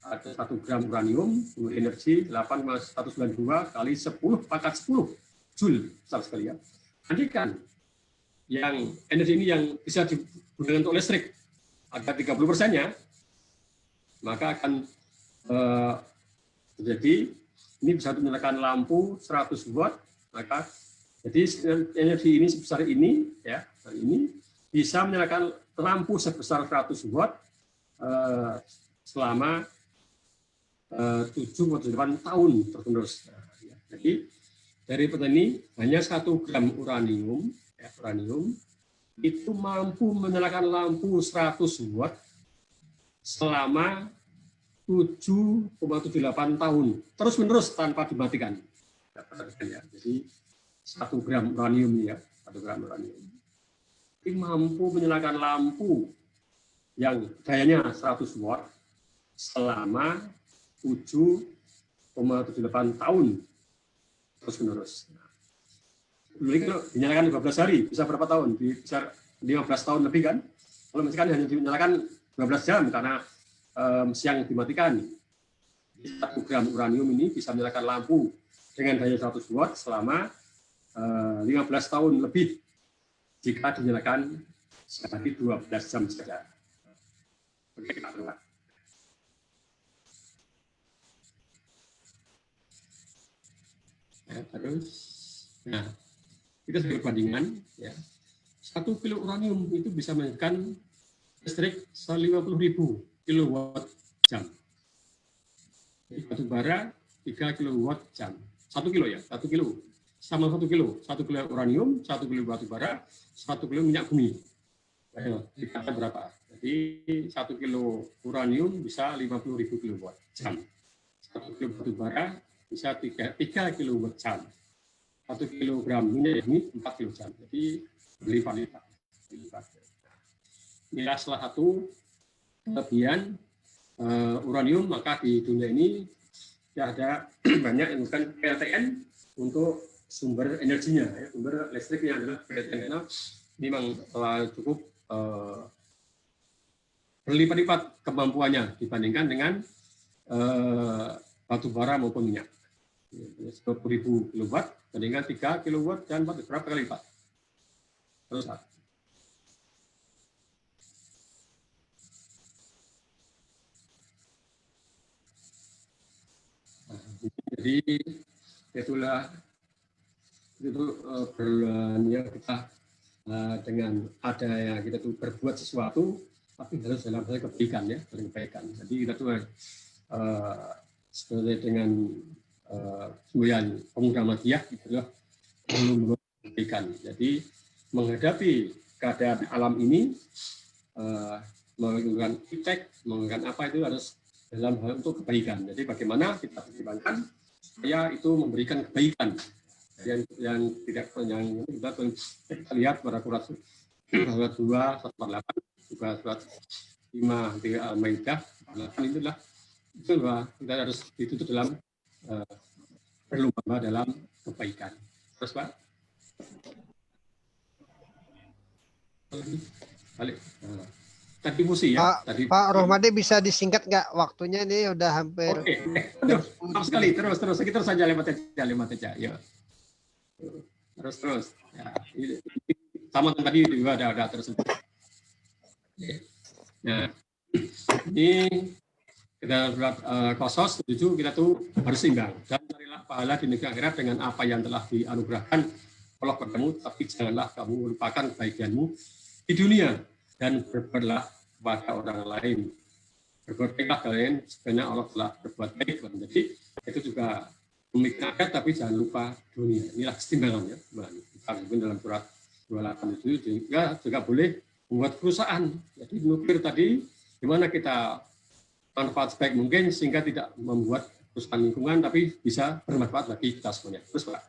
ada 1 gram uranium energi 8,192 kali 10 pangkat 10 joule besar sekali ya. Andaikan yang energi ini yang bisa digunakan untuk listrik ada 30%-nya, maka akan terjadi ini bisa menyalakan lampu 100 watt, maka jadi energi ini sebesar ini ya, ini bisa menyalakan lampu sebesar 100 watt selama 7-8 tahun terus. Jadi dari petani hanya 1 gram uranium, ya, uranium itu mampu menyalakan lampu 100 watt selama 7,78 tahun terus menerus tanpa dimatikan. Jadi 1 gram uranium ya, 1 gram uranium ini mampu menyalakan lampu yang dayanya 100 watt selama 7,78 tahun terus menerus. Ini kalau dinyalakan 12 hari bisa berapa tahun? Bisa 15 tahun lebih kan? Kalau misalkan hanya dinyalakan 12 jam karena siang dimatikan. 1 gram uranium ini bisa menyalakan lampu dengan daya 100 watt selama 15 tahun lebih jika dinyalakan sekali 12 jam saja. Oke, kita lihat. Ya, terus, nah, kita sebagai perbandingan, ya, 1 kilo uranium itu bisa menghasilkan listrik 150.000 kilowatt jam. Jadi batu bara 3 kilowatt jam. 1 kilo ya, 1 kilo. sama 1 kilo uranium, 1 kilo batu bara, 1 kilo minyak bumi. Ayo, dikata berapa? Jadi 1 kilo uranium bisa 50.000 kilowatt jam. 1 kilo batu bara bisa 3 kilowatt jam. 1 kilogram minyak bumi 4 kilo jam. Jadi berlipat-lipat. Inilah salah satu kelebihan uranium, maka di dunia ini ada banyak yang menggunakan PLTN untuk sumber energinya, ya, sumber listriknya adalah PLTN karena memang telah cukup berlipat-lipat kemampuannya dibandingkan dengan batu bara maupun minyak. 10.000 kilowatt bandingkan 3 kilowatt dan berapa kali lipat. Terus jadi itulah itu berani kita dengan adanya kita tuh berbuat sesuatu tapi harus dalam hal kebaikan ya, kebaikan. Jadi kita tuh sesuai dengan semboyan pemuda Ahmadiyah itu adalah perlu kebaikan. Jadi menghadapi keadaan alam ini menggunakan iptek, menggunakan apa itu harus dalam hal untuk kebaikan. Jadi bagaimana kita pertimbangkan supaya itu memberikan kebaikan yang tidak yang kita lihat pada surat 2:148 juga surat 5 di Al-Maidah 8 itulah kita harus ditutup dalam berlomba dalam kebaikan. Terus Pak balik tadi musi ya. Pak Rohmadi bisa disingkat nggak waktunya ini udah hampir. Oke. Terus sekali terus kita saja lewat aja. Ya. Terus. Ya. Sama tadi juga ada terus. Nah, ini kita surat Qasas 7 kita tuh harus seimbang dan carilah pahala di negeri akhirat dengan apa yang telah dianugerahkan Allah padamu, tapi janganlah kamu melupakan kebaikanmu di dunia dan berbuatlah kepada orang lain. Berbuat baiklah kalian sebenarnya Allah telah berbuat baik. Jadi itu juga memikirkan akhirat tapi jangan lupa dunia. Inilah kesetimbangannya. Kita sebut dalam surat 28 itu juga boleh membuat perusahaan. Jadi nuklir tadi gimana kita manfaat sebaik mungkin sehingga tidak membuat perusahaan lingkungan tapi bisa bermanfaat bagi kita semuanya. Terus Pak.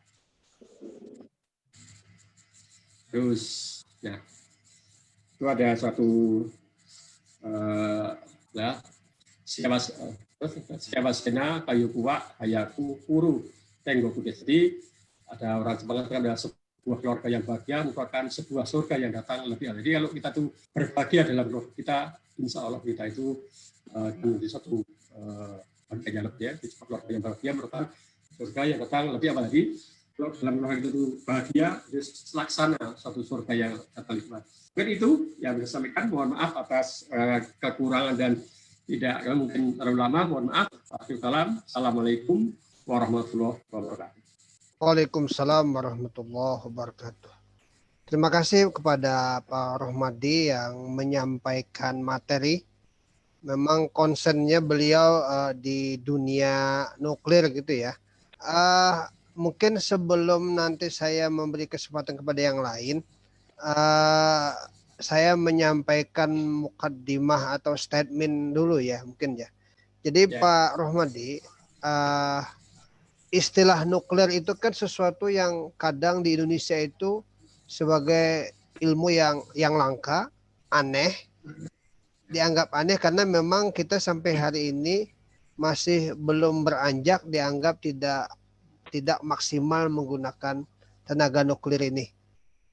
Terus ya. Itu ada suatu siapa sena kayu kuwa hayaku kuru tenggo kudes. Jadi ada orang Jepang kan ada sebuah keluarga yang bahagia merupakan sebuah surga yang datang lebih awal. Jadi kalau kita tuh berbahagia dalam keluarga kita, insya Allah kita itu di satu bahagia yang lebih ya, di keluarga yang bahagia merupakan surga yang datang lebih awal lagi. Kalau dalam keluarga itu bahagia, laksana satu surga yang datang lebih awal. Mungkin itu yang bisa sampaikan. Mohon maaf atas kekurangan dan tidak mungkin terlalu lama. Mohon maaf. Assalamualaikum warahmatullahi wabarakatuh. Waalaikumsalam warahmatullahi wabarakatuh. Terima kasih kepada Pak Rohmadi yang menyampaikan materi. Memang konsennya beliau di dunia nuklir gitu ya. Mungkin sebelum nanti saya memberi kesempatan kepada yang lain, saya menyampaikan mukaddimah atau statement dulu ya mungkin ya. Jadi Pak Rohmadi, istilah nuklir itu kan sesuatu yang kadang di Indonesia itu sebagai ilmu yang langka, aneh, dianggap aneh karena memang kita sampai hari ini masih belum beranjak dianggap tidak maksimal menggunakan tenaga nuklir ini.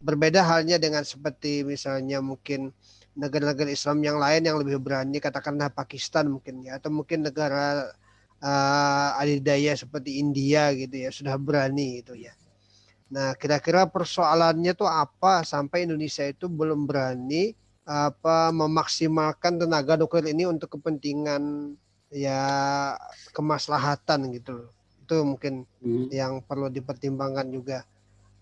Berbeda halnya dengan seperti misalnya mungkin negara-negara Islam yang lain yang lebih berani, katakanlah Pakistan mungkin ya, atau mungkin negara adidaya seperti India gitu ya, sudah berani gitu ya. Nah, kira-kira persoalannya tuh apa sampai Indonesia itu belum berani memaksimalkan tenaga nuklir ini untuk kepentingan ya kemaslahatan gitu loh. Itu mungkin yang perlu dipertimbangkan juga.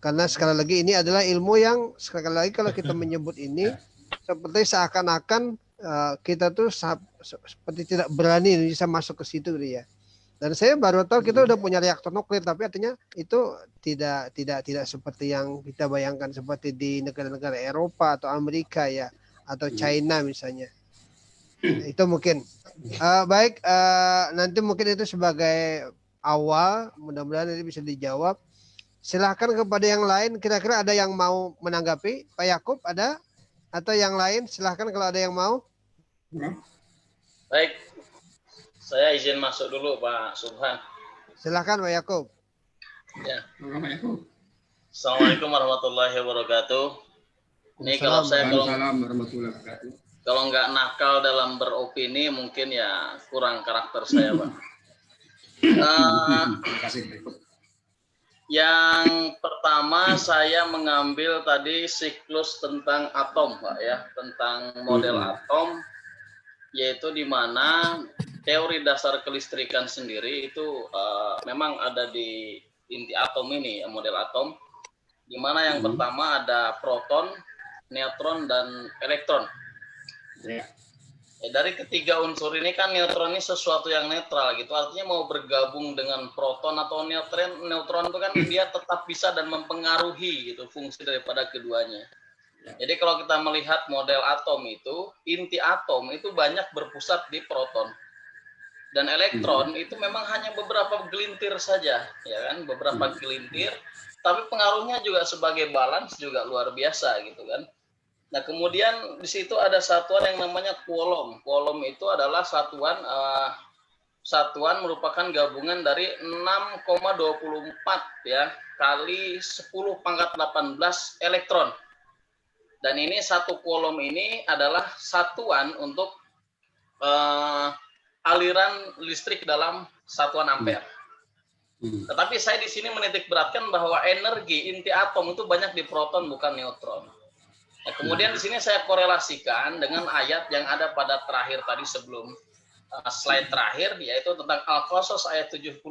Karena sekali lagi ini adalah ilmu yang sekali lagi kalau kita menyebut ini seperti seakan-akan kita tuh seperti tidak berani Indonesia masuk ke situ gitu ya. Dan saya baru tahu kita udah punya reaktor nuklir, tapi artinya itu tidak seperti yang kita bayangkan seperti di negara-negara Eropa atau Amerika ya, atau China misalnya. Itu mungkin baik, nanti mungkin itu sebagai awal, mudah-mudahan ini bisa dijawab. Silahkan kepada yang lain, kira-kira ada yang mau menanggapi? Pak Yakub ada? Atau yang lain? Silahkan kalau ada yang mau. Baik, saya izin masuk dulu Pak Subhan. Silahkan Pak Yakub. Ya. Assalamualaikum warahmatullahi wabarakatuh. Ini kalau saya kalau nggak nakal dalam beropini mungkin ya kurang karakter saya Pak. Yang pertama saya mengambil tadi siklus tentang atom Pak ya, tentang model atom, yaitu di mana teori dasar kelistrikan sendiri itu memang ada di inti atom ini, model atom, di mana yang pertama ada proton, neutron, dan elektron. Dari ketiga unsur ini kan neutron ini sesuatu yang netral gitu, artinya mau bergabung dengan proton atau neutron itu kan dia tetap bisa dan mempengaruhi gitu fungsi daripada keduanya. Jadi kalau kita melihat model atom itu, inti atom itu banyak berpusat di proton. Dan elektron itu memang hanya beberapa gelintir saja, ya kan, beberapa gelintir, tapi pengaruhnya juga sebagai balance juga luar biasa gitu kan. Nah, kemudian di situ ada satuan yang namanya kuolom. Kuolom itu adalah satuan merupakan gabungan dari 6,24 ya kali 10 pangkat 18 elektron. Dan ini satu kuolom ini adalah satuan untuk aliran listrik dalam satuan ampere. Tetapi saya di sini menitik beratkan bahwa energi inti atom itu banyak di proton bukan neutron. Nah, kemudian di sini saya korelasikan dengan ayat yang ada pada terakhir tadi sebelum slide terakhir, yaitu tentang Al-Qasas ayat 77.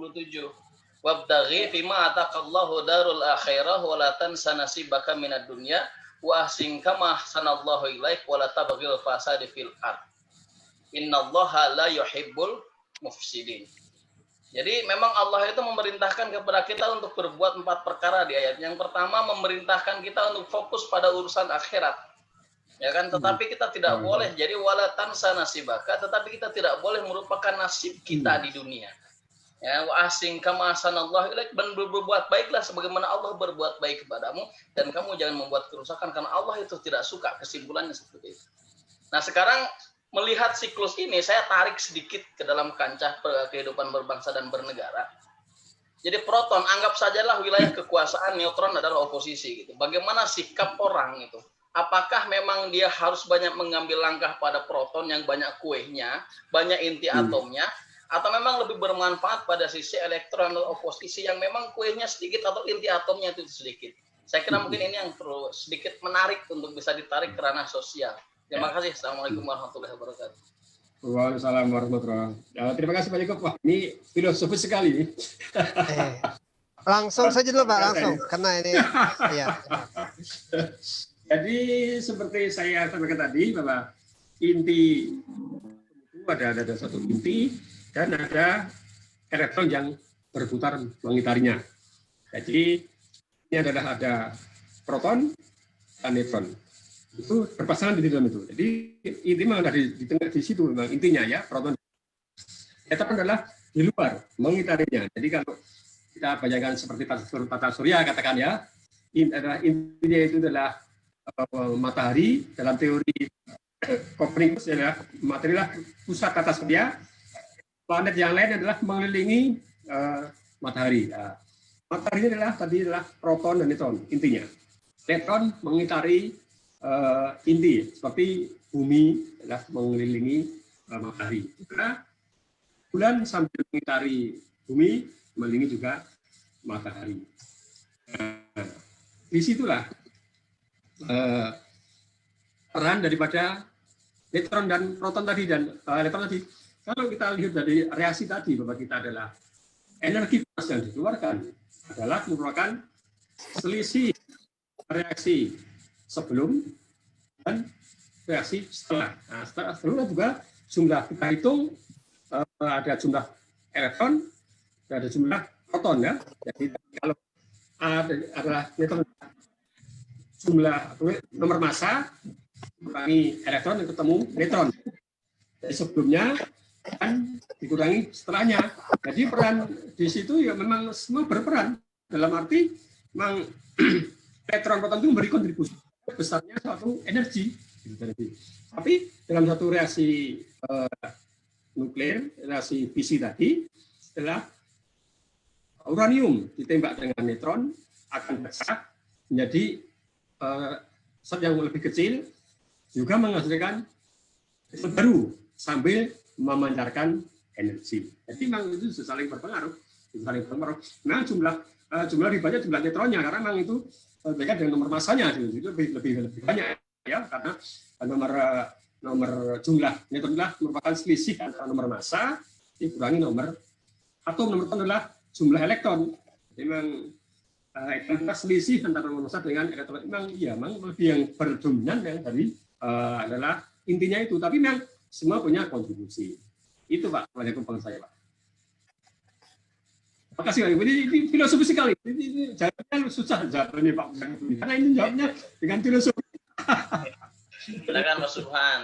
Wabtaghi fima ataqallahu darul akhirah wa la tansa nasibaka minad dunya wa ahsin kama ahsanallahu ilaik wa la tabghil fasada fil ard. Innallaha la yuhibbul mufsidin. Jadi memang Allah itu memerintahkan kepada kita untuk berbuat 4 perkara di ayat. Yang pertama memerintahkan kita untuk fokus pada urusan akhirat. Ya kan, tetapi kita tidak boleh jadi wala tansa nasibaka, tetapi kita tidak boleh merupakan nasib kita di dunia. Ya, wa ahsin kama ahsanallahu ilaik, berbuat baiklah sebagaimana Allah berbuat baik kepadamu, dan kamu jangan membuat kerusakan karena Allah itu tidak suka, kesimpulannya seperti itu. Nah, sekarang melihat siklus ini, saya tarik sedikit ke dalam kancah kehidupan berbangsa dan bernegara. Jadi proton, anggap sajalah wilayah kekuasaan, neutron adalah oposisi gitu. Bagaimana sikap orang itu? Apakah memang dia harus banyak mengambil langkah pada proton yang banyak kuehnya, banyak inti atomnya, atau memang lebih bermanfaat pada sisi elektron atau oposisi yang memang kuehnya sedikit atau inti atomnya itu sedikit? Saya kira mungkin ini yang perlu sedikit menarik untuk bisa ditarik ke ranah sosial. Terima kasih. Assalamualaikum warahmatullahi wabarakatuh. Waalaikumsalam warahmatullahi wabarakatuh. Terima kasih Pak Yakub. Wah, ini filosofis sekali. Langsung saja dulu Pak, langsung. Karena ini, ya. Jadi seperti saya sampaikan tadi bahwa inti itu ada satu inti dan ada elektron yang berputar mengitarinya. Jadi ini adalah ada proton dan neutron. Itu berpasangan di dalam itu. Jadi inti memang ada di tengah di situ memang intinya ya, proton. Neutron adalah di luar mengitarinya. Jadi kalau kita bayangkan seperti tata surya katakan ya, intinya itu adalah matahari. Dalam teori Copernicus adalah matahari lah pusat tata surya. Planet yang lain adalah mengelilingi matahari. Matahari ini adalah proton dan neutron intinya. Neutron mengitari inti seperti bumi adalah mengelilingi matahari. Karena bulan sambil mengitari bumi, mengelilingi juga matahari. Disitulah peran daripada neutron dan proton tadi dan elektron tadi. Kalau kita lihat dari reaksi tadi bahwa kita adalah energi panas yang dikeluarkan adalah merupakan selisih reaksi sebelum dan reaksi setelah. Nah, setelah juga jumlah kita hitung ada jumlah elektron ada jumlah proton ya. Jadi kalau A adalah neutron, jumlah nomor massa kurangi elektron yang ketemu neutron. Jadi sebelumnya kan dikurangi setelahnya. Jadi peran di situ ya memang semua berperan. Dalam arti memang elektron proton itu memberi kontribusi besarnya suatu energi. Tapi dalam satu reaksi nuklir, reaksi fisi tadi, setelah uranium ditembak dengan neutron akan besar menjadi zat yang lebih kecil, juga menghasilkan baru sambil memancarkan energi. Jadi memang itu saling berpengaruh. Nah jumlah lebih banyak jumlah neutronnya karena memang itu berbeda dengan nomor massanya itu lebih banyak ya, karena nomor jumlah neutron adalah merupakan selisih antara nomor massa dikurangi nomor atom. Nomor atom adalah jumlah elektron. Jadi memang selisih antara nomor massa dengan elektron memang lebih yang berdominan yang tadi adalah intinya itu. Tapi memang semua punya kontribusi. Itu Pak, Waalaikumsalam saya Pak. Terima kasih Pak. Ini filosofi sekali. Ini jawabnya susah jawabnya Pak. Karena ini jawabnya dengan filosofi. Silakan Mas Subhan.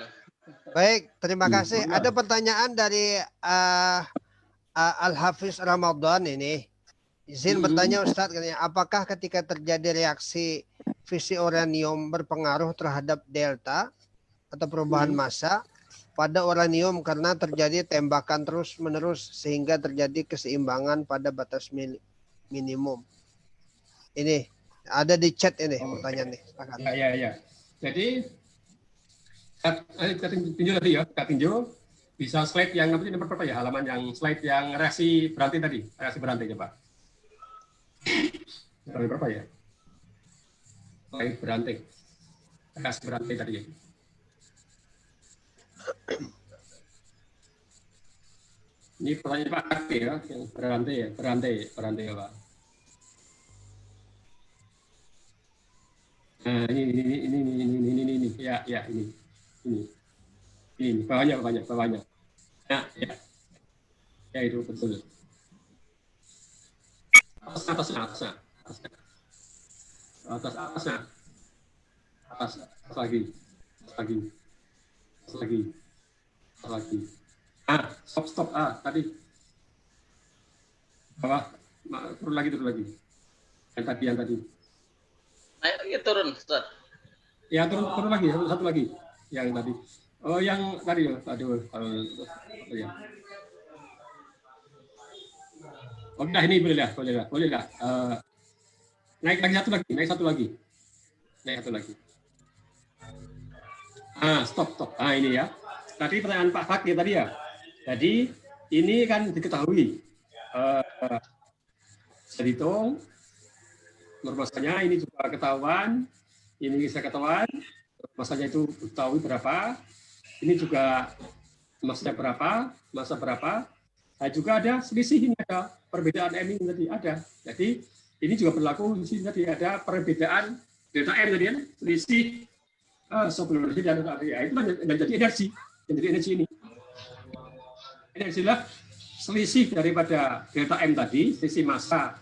Baik, terima kasih. Ada pertanyaan dari Al-Hafiz Ramadan ini. Izin bertanya Ustadz, apakah ketika terjadi reaksi fisi uranium berpengaruh terhadap delta atau perubahan massa pada uranium karena terjadi tembakan terus-menerus sehingga terjadi keseimbangan pada batas minimum? Ini ada di chat ini pertanyaan nih. Ya. Jadi kita tinjau tadi ya, kita tinjau bisa slide yang nomor berapa ya, halaman yang slide yang reaksi berantai tadi, reaksi berantai coba. Nomor berapa ya? Slide berantai, reaksi berantai tadi ya. Ini pertanyaan Pak Kakti ya, yang berantai ya Pak. Nah ini ya ini bawahnya. Ya itu betul. Atasnya. Atas lagi. Stop. Tadi. Bawah. Turun lagi. Yang tadi. Ayo turun, Ustaz. Ya, turun lagi, satu lagi. Yang tadi. Oh, yang tadi. Aduh, ya. Oke, ini boleh lah. Naik satu lagi. Stop. Ini ya. Tadi pertanyaan Pak Fakir tadi ya. Jadi ini kan diketahui bisa dihitung masanya, ini juga ketahuan, ini bisa ketahuan masanya itu diketahui berapa, ini juga masa berapa. Nah, juga ada selisih, ini ada perbedaan M ini tadi ada. Jadi ini juga berlaku di sini tadi ada perbedaan delta M tadi ya, selisih sebelum dan itu menjadi energi. Ini adalah selisih daripada delta M tadi, selisih massa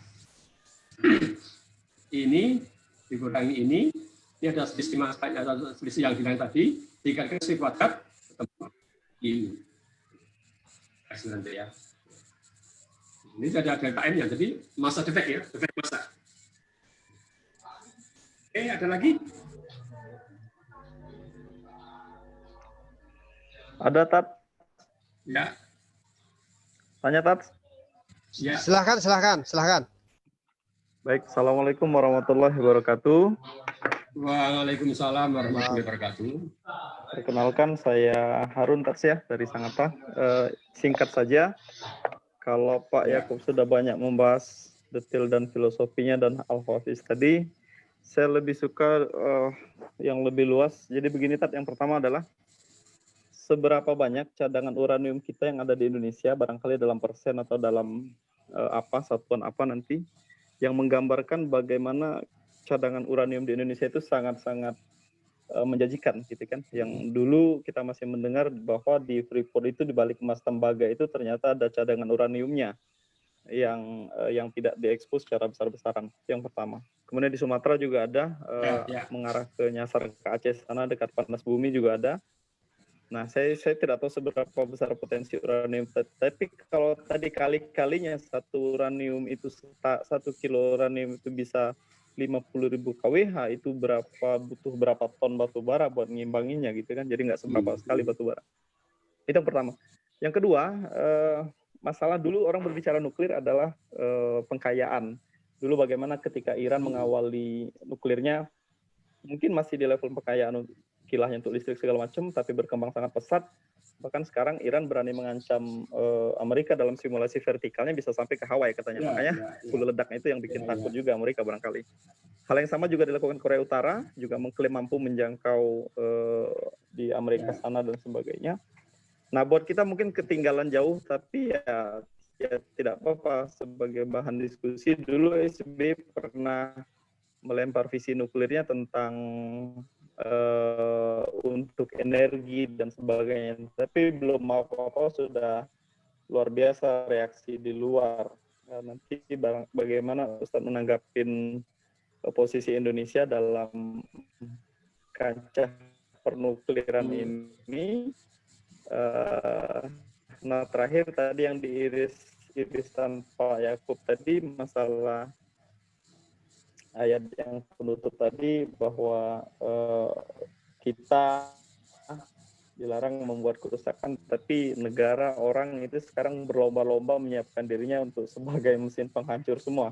ini dikurangi ini ada selisih massa, ada selisih yang hilang tadi, dikalikan selisih kuadrat ketemu ini. Nanti ya. Ini ada delta M-nya, jadi massa defek massa. Oke, ada lagi? Ada Tat? Ya. Tanya Tat? Ya. Silahkan. Baik, Assalamualaikum warahmatullahi wabarakatuh. Waalaikumsalam warahmatullahi wabarakatuh. Perkenalkan, saya Harun Tats ya dari Sangatta. Singkat saja, kalau Pak Yakub sudah banyak membahas detail dan filosofinya dan Al-Hafiz tadi, saya lebih suka yang lebih luas. Jadi begini Tat, yang pertama adalah seberapa banyak cadangan uranium kita yang ada di Indonesia, barangkali dalam persen atau dalam satuan apa nanti, yang menggambarkan bagaimana cadangan uranium di Indonesia itu sangat-sangat menjanjikan, gitu kan. Yang dulu kita masih mendengar bahwa di Freeport itu di balik emas tembaga itu ternyata ada cadangan uraniumnya. yang tidak diekspos secara besar-besaran. Yang pertama. Kemudian di Sumatera juga ada mengarah ke nyasar ke Aceh sana dekat panas bumi juga ada. Nah, saya tidak tahu seberapa besar potensi uranium, tapi kalau tadi kali-kalinya satu kilo uranium itu bisa 50.000 kWh, itu butuh berapa ton batu bara buat ngimbanginya gitu kan, jadi nggak seberapa sekali batu bara. Itu yang pertama. Yang kedua, masalah dulu orang berbicara nuklir adalah pengkayaan. Dulu bagaimana ketika Iran mengawali nuklirnya, mungkin masih di level pengkayaan kilahnya untuk listrik segala macam, tapi berkembang sangat pesat. Bahkan sekarang Iran berani mengancam Amerika dalam simulasi vertikalnya bisa sampai ke Hawaii katanya. Makanya hulu ledaknya itu yang bikin takut juga Amerika barangkali. Hal yang sama juga dilakukan Korea Utara, juga mengklaim mampu menjangkau di Amerika sana dan sebagainya. Nah, buat kita mungkin ketinggalan jauh, tapi ya tidak apa-apa sebagai bahan diskusi. Dulu SBY pernah melempar visi nuklirnya tentang untuk energi dan sebagainya, tapi belum apa-apa sudah luar biasa reaksi di luar. Nah, nanti bagaimana Ustadz menanggapin posisi Indonesia dalam kancah pernukliran ini. Nah, terakhir tadi yang diirisan Pak Yakub tadi masalah ayat yang penutup tadi bahwa kita dilarang membuat kerusakan, tapi negara orang itu sekarang berlomba-lomba menyiapkan dirinya untuk sebagai mesin penghancur semua.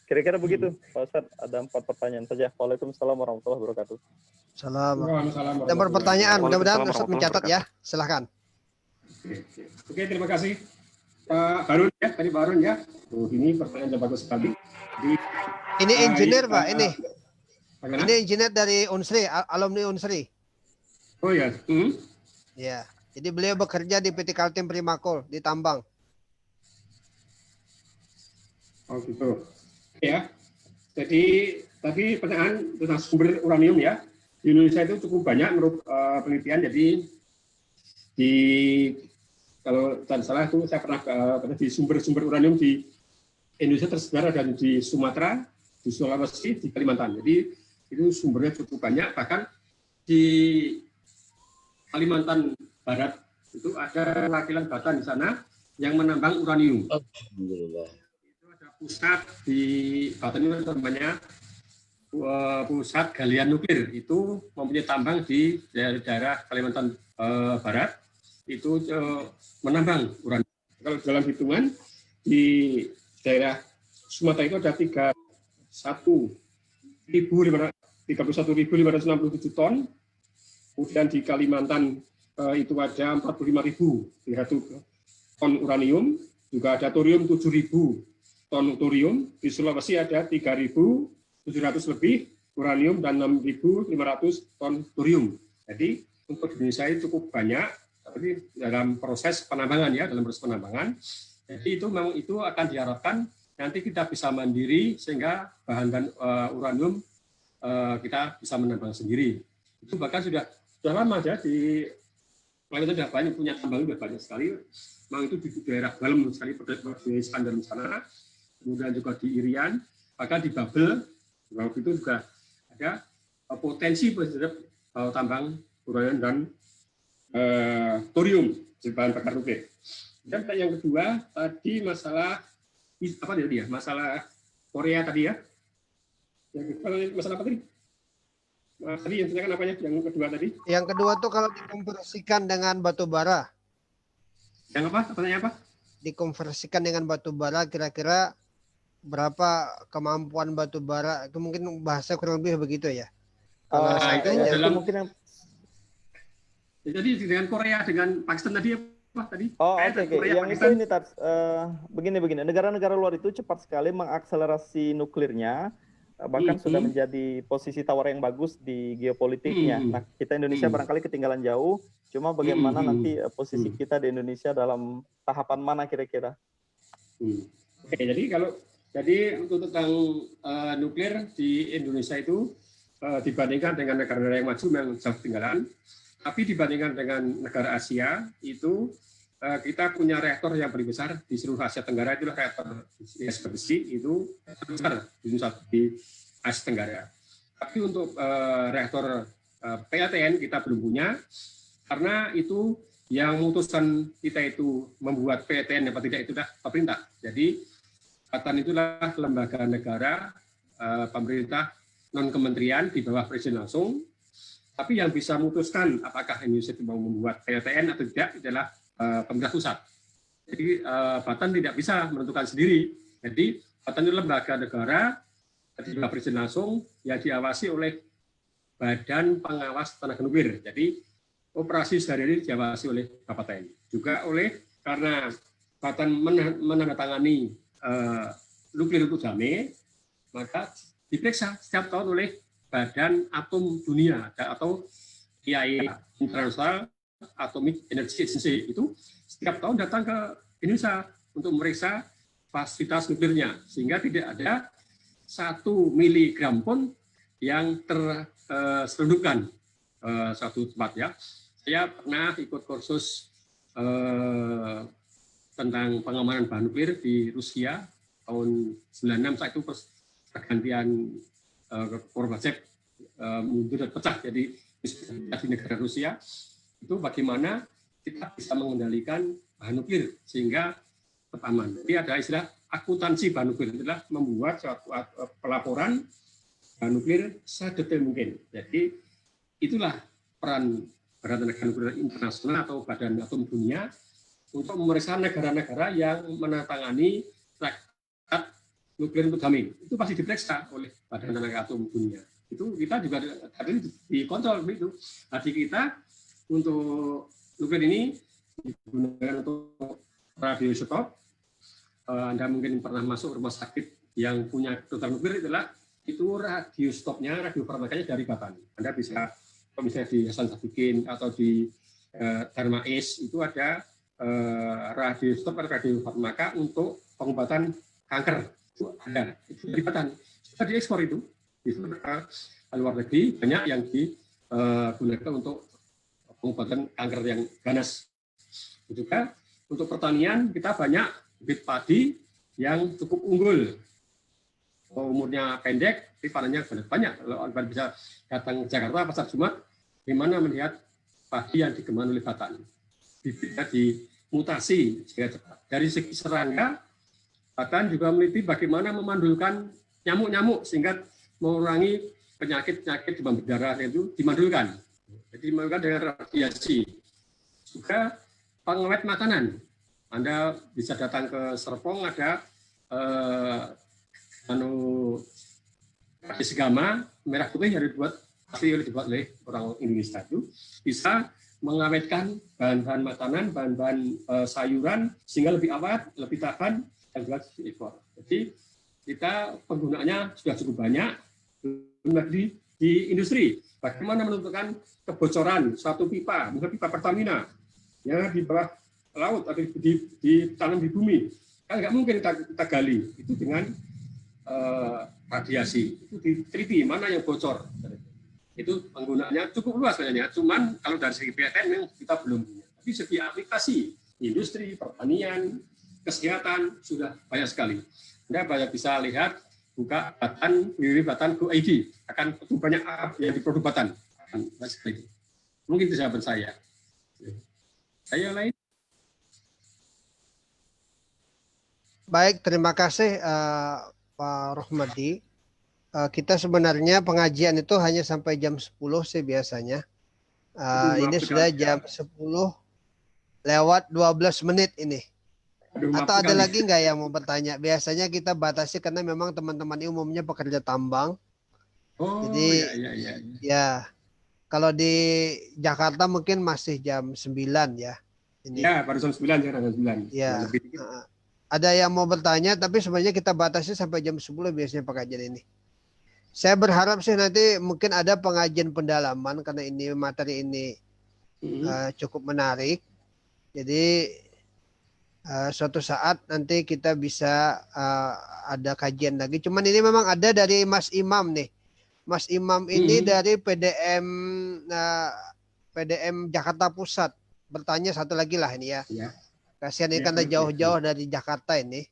Kira-kira begitu, Pak Ustadz. Ada 4 pertanyaan saja. Waalaikumsalam warahmatullahi wabarakatuh. Salam. Dan pertanyaan, mudah-mudahan Ustadz mencatat ya. Silahkan. Oke, terima kasih. Pak Harun ya, tadi Pak Harun ya. Ini pertanyaan yang bagus sekali. Ini engineer Pak, ini. Ini engineer dari Unsri, alumni Unsri. Oh ya. Ya, jadi beliau bekerja di PT Kaltim Primakol di tambang. Oh gitu. Ya. Jadi tadi pertanyaan tentang sumber uranium ya. Di Indonesia itu cukup banyak menurut penelitian. Jadi kalau tidak salah itu saya pernah di sumber uranium di Indonesia tersebar ada di Sumatera, di Sulawesi, di Kalimantan. Jadi itu sumbernya cukup banyak. Bahkan di Kalimantan Barat itu ada perwakilan Batan di sana yang menambang uranium. Alhamdulillah. Itu ada pusat di Batan itu namanya pusat galian nuklir. Itu mempunyai tambang di daerah Kalimantan Barat. Itu menambang uranium. Kalau dalam hitungan di daerah Sumatera itu ada 31.567 ton. Kemudian di Kalimantan itu ada 45.300 ton uranium. Juga ada thorium 7.000 ton thorium. Di Sulawesi ada 3.700 lebih uranium dan 6.500 ton thorium. Jadi untuk Indonesia itu cukup banyak. Tapi dalam proses penambangan ya, dalam proses penambangan. Jadi itu memang itu akan diharapkan nanti kita bisa mandiri sehingga bahan uranium kita bisa menambang sendiri. Itu bahkan sudah lama ya di Kalimantan sudah banyak punya tambang sudah banyak sekali. Memang itu di daerah Balem sekali di Iskandar sana, kemudian juga di Irian, bahkan di Babel waktu itu juga ada potensi terhadap tambang uranium dan thorium sebagai bahan bakar nuklir. Dan yang kedua tadi masalah apa tadi ya? Masalah Korea tadi ya. Yang kedua masalah apa tadi? Tadi yang ditanyakan apanya? Yang kedua tadi? Yang kedua tuh kalau dikonversikan dengan batu bara. Yang apa? Pertanyaan apa? Dikonversikan dengan batu bara kira-kira berapa kemampuan batu bara? Itu mungkin bahasa kurang lebih begitu ya. Kalau seandainya mungkin yang jadi dengan Korea dengan Pakistan tadi apa tadi? Oh oke. Yang Pakistan. itu ini begini. Negara-negara luar itu cepat sekali mengakselerasi nuklirnya, bahkan sudah menjadi posisi tawar yang bagus di geopolitiknya. Nah, kita Indonesia barangkali ketinggalan jauh. Cuma bagaimana nanti posisi kita di Indonesia dalam tahapan mana kira-kira? Oke, jadi untuk tentang nuklir di Indonesia itu dibandingkan dengan negara-negara yang maju memang jauh ketinggalan. Tapi dibandingkan dengan negara Asia itu kita punya reaktor yang paling besar di seluruh Asia Tenggara, itulah reaktor besi itu besar di Asia Tenggara. Tapi untuk reaktor PLTN kita belum punya, karena itu yang memutuskan kita itu membuat PLTN apa tidak itu adalah pemerintah. Jadi Batan itulah lembaga negara, pemerintah non kementerian di bawah presiden langsung. Tapi yang bisa memutuskan apakah Indonesia itu mau membuat PLTN atau tidak adalah pemerintah pusat. Jadi Batan tidak bisa menentukan sendiri. Jadi Batan itu lembaga negara di bawah presiden langsung yang diawasi oleh Badan Pengawas Tenaga Nuklir. Jadi operasi sehari-hari diawasi oleh Bapak TNI. Juga karena Batan menandatangani nuklir itu damai, maka diperiksa setiap tahun oleh Badan Atom Dunia atau IAEA, International Atomic Energy Agency, itu setiap tahun datang ke Indonesia untuk memeriksa fasilitas nuklirnya, sehingga tidak ada 1 miligram pun yang terselundupkan satu tempat ya. Saya pernah ikut kursus tentang pengamanan bahan nuklir di Rusia tahun 96, saat itu pergantian Gorbachev mundur dan pecah jadi di negara Rusia. Itu bagaimana kita bisa mengendalikan bahan nuklir sehingga tetap aman. Jadi ada istilah akuntansi bahan nuklir, adalah membuat suatu pelaporan bahan nuklir sedetail mungkin. Jadi itulah peran Badan Tenaga Nuklir Internasional atau Badan Atom Dunia untuk memeriksa negara-negara yang menandatangani traktat nuklir untuk damai. Itu pasti diperiksa oleh Badan Tenaga Atom Dunia. Itu kita juga tadi dikontrol begitu. Tadi kita untuk nuklir ini digunakan untuk radioisotop. Anda mungkin pernah masuk rumah sakit yang punya kedokteran nuklir, itu radiostopnya, radiofarmakanya dari Batan. Anda bisa, kalau misalnya di Hasan Sadikin atau di Dharma East, itu ada radiostop atau radiofarmaka untuk pengobatan kanker. Itu ada, itu dari Batan. Sudah diekspor itu, di luar negeri banyak yang digunakan untuk pengobatan kanker yang ganas. Juga untuk pertanian kita banyak bibit padi yang cukup unggul. Umurnya pendek, tapi panennya banyak. Kalau Anda bisa datang ke Jakarta, Pasar Jumat, di mana melihat padi yang dikembangkan oleh Batan. Bibitnya dimutasi sehingga cepat. Dari segi serangga, Batan juga meneliti bagaimana memandulkan nyamuk-nyamuk sehingga mengurangi penyakit-penyakit demam berdarah itu dimandulkan. Jadi dimandulkan dengan radiasi. Juga pengawet makanan. Anda bisa datang ke Serpong, ada radiasi gamma merah putih yang dibuat oleh orang Indonesia, itu bisa mengawetkan bahan-bahan makanan, bahan-bahan sayuran sehingga lebih awet, lebih tahan, dan juga diekspor. Jadi kita penggunaannya sudah cukup banyak di industri. Bagaimana menentukan kebocoran satu pipa, mungkin pipa Pertamina yang di bawah laut atau ditanam di bumi, kan nggak mungkin kita gali itu dengan radiasi. Itu diteliti mana yang bocor. Itu penggunaannya cukup luas kayaknya. Cuman kalau dari segi PLTN kita belum punya. Tapi segi aplikasi industri, pertanian, kesehatan sudah banyak sekali. Anda bisa lihat, buka Batan, www.batan.go.id, akan itu banyak yang diproduk Batan. Mungkin itu jawaban saya. Saya lain. Baik, terima kasih Pak Rohmadi. Kita sebenarnya pengajian itu hanya sampai jam 10 sih biasanya. Ini sudah jam 10 lewat 12 menit ini. Atau ada lagi nggak yang mau bertanya? Biasanya kita batasi karena memang teman-teman umumnya pekerja tambang. Jadi ya kalau di Jakarta mungkin masih jam 9 ya. Ini. Ya, baru jam 9 ya, jam 9. Ya. Ada yang mau bertanya, tapi sebenarnya kita batasi sampai jam 10 biasanya pengajian ini. Saya berharap sih nanti mungkin ada pengajian pendalaman karena ini materi ini cukup menarik. Jadi suatu saat nanti kita bisa ada kajian lagi. Cuman ini memang ada dari Mas Imam nih. Mas Imam ini dari PDM Jakarta Pusat. Bertanya satu lagi lah ini ya. Kasihan ini Ya, karena betul. jauh-jauh dari Jakarta ini.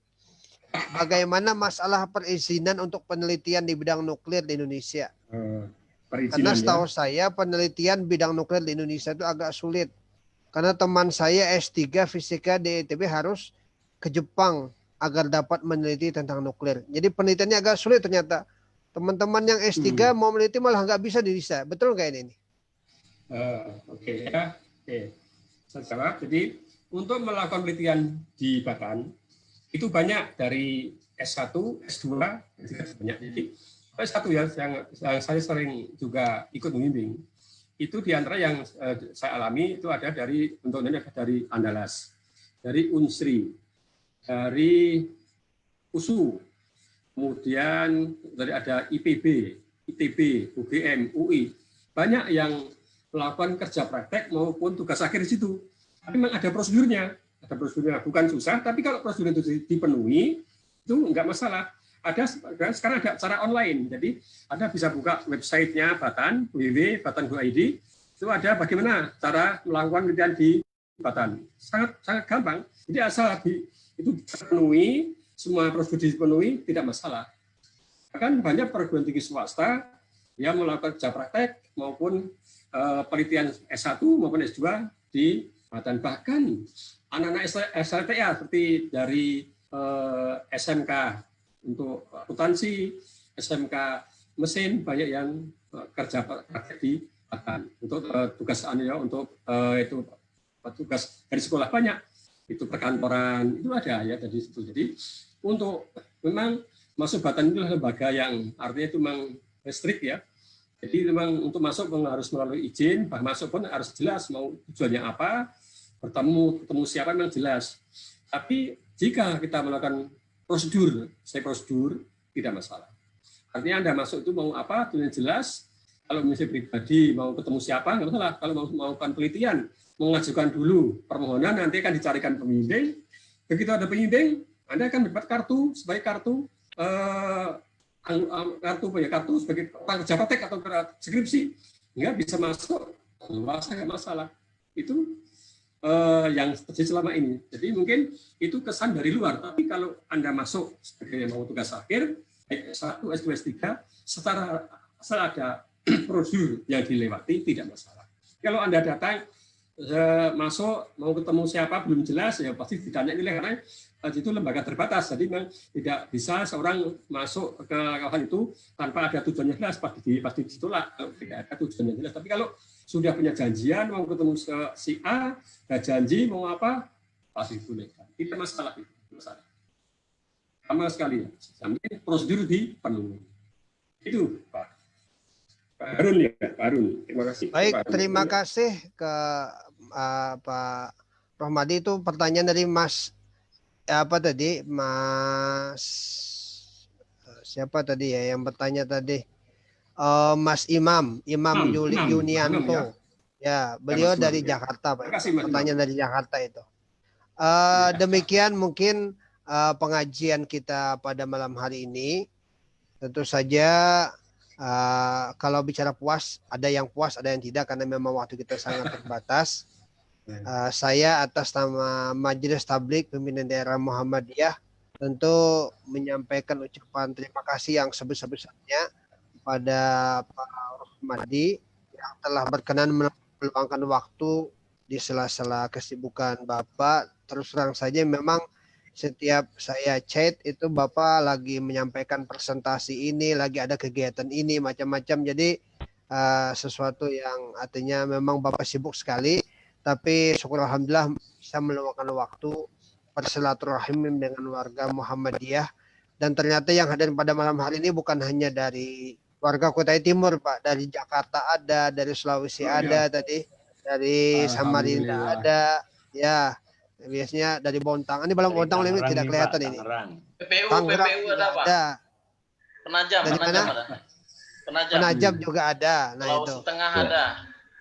Bagaimana masalah perizinan untuk penelitian di bidang nuklir di Indonesia? Karena Perizinan ya. setahu saya penelitian bidang nuklir di Indonesia itu agak sulit. Karena teman saya S3 fisika di ITB harus ke Jepang agar dapat meneliti tentang nuklir. Jadi penelitiannya agak sulit ternyata. Teman-teman yang S3 mau meneliti malah nggak bisa di Indonesia. Betul nggak ini? Oke ya. Oke. Saya jawab. Jadi untuk melakukan penelitian di Batan itu banyak dari S1, S2 juga banyak. Jadi S1 ya yang saya sering juga ikut membimbing. Itu diantara yang saya alami itu ada dari untuknya ada dari Andalas, dari Unsri, dari USU, kemudian dari ada IPB, ITB, UGM, UI, banyak yang melakukan kerja praktek maupun tugas akhir di situ. Tapi memang ada prosedurnya, bukan susah. Tapi kalau prosedur itu dipenuhi itu enggak masalah. Sekarang ada cara online, jadi Anda bisa buka websitenya Batan, www.batan.id, itu ada bagaimana cara melakukan penelitian di Batan. Sangat gampang. Jadi asal itu dipenuhi, semua prosedur dipenuhi, tidak masalah. Bahkan banyak perguruan tinggi swasta yang melakukan kerja praktek maupun penelitian S1 maupun S2 di Batan. Bahkan anak-anak SLTA seperti dari SMK untuk akuntansi, SMK mesin banyak yang kerja praktek di Batan. Untuk tugas itu tugas dari sekolah banyak, itu perkantoran itu ada ya dari situ. Jadi untuk memang masuk Batan itu lembaga yang artinya itu memang strict ya. Jadi memang untuk masuk harus melalui izin, masuk pun harus jelas mau tujuannya apa, ketemu siapa memang jelas. Tapi jika kita melakukan prosedur tidak masalah. Artinya Anda masuk itu mau apa, tujuannya jelas. Kalau misalnya pribadi mau ketemu siapa nggak masalah. Kalau mau melakukan penelitian, mengajukan dulu permohonan, nanti akan dicarikan pembimbing. Begitu ada pembimbing, Anda akan dapat kartu sebagai kartu sebagai orang kerja praktek atau skripsi, nggak bisa masuk, luas nggak masalah. Itu yang terjadi selama ini. Jadi mungkin itu kesan dari luar, tapi kalau Anda masuk sebagai mau tugas akhir, S1, S2, S3, secara asal ada prosedur yang dilewati, tidak masalah. Kalau Anda datang, masuk, mau ketemu siapa, belum jelas, ya pasti ditanya nilai, karena itu lembaga terbatas, jadi memang tidak bisa seorang masuk ke kawasan itu tanpa ada tujuannya jelas, pasti ditolak, tidak ada tujuannya jelas. Tapi kalau sudah punya janjian, mau ketemu si A, ada janji, mau apa, pasti boleh. Tidak masalah itu. Sama sekali. Sampai prosedur dipenuhi. Itu, Pak. Pak Harun ya, Pak Harun. Terima kasih. Baik, Pak Harun. terima kasih ke Pak Rohmadi. Itu pertanyaan dari Mas siapa tadi ya yang bertanya tadi? Mas Imam Yunianto. Ya, beliau dari Jakarta, Pak. Pertanyaan dari Jakarta itu. Demikian mungkin pengajian kita pada malam hari ini. Tentu saja kalau bicara puas, ada yang puas, ada yang tidak, karena memang waktu kita sangat terbatas. Saya atas nama Majelis Tabligh Pimpinan Daerah Muhammadiyah tentu menyampaikan ucapan terima kasih yang sebesar-besarnya pada Pak Rohmadi yang telah berkenan meluangkan waktu di sela-sela kesibukan Bapak. Terus terang saja memang setiap saya chat itu Bapak lagi menyampaikan presentasi ini, lagi ada kegiatan ini, macam-macam. Jadi sesuatu yang artinya memang Bapak sibuk sekali, tapi syukur alhamdulillah bisa meluangkan waktu bersilaturahim dengan warga Muhammadiyah. Dan ternyata yang hadir pada malam hari ini bukan hanya dari warga Kutai Timur, Pak, dari Jakarta ada, dari Sulawesi ada tadi, dari Samarinda ada, ya. Biasanya dari Bontang. Ini belum Bontang ini tidak kelihatan ini. PPU ada, Pak. Ada. Penajam ada. Penajam juga ada. Nah, Sulawesi Tengah ada.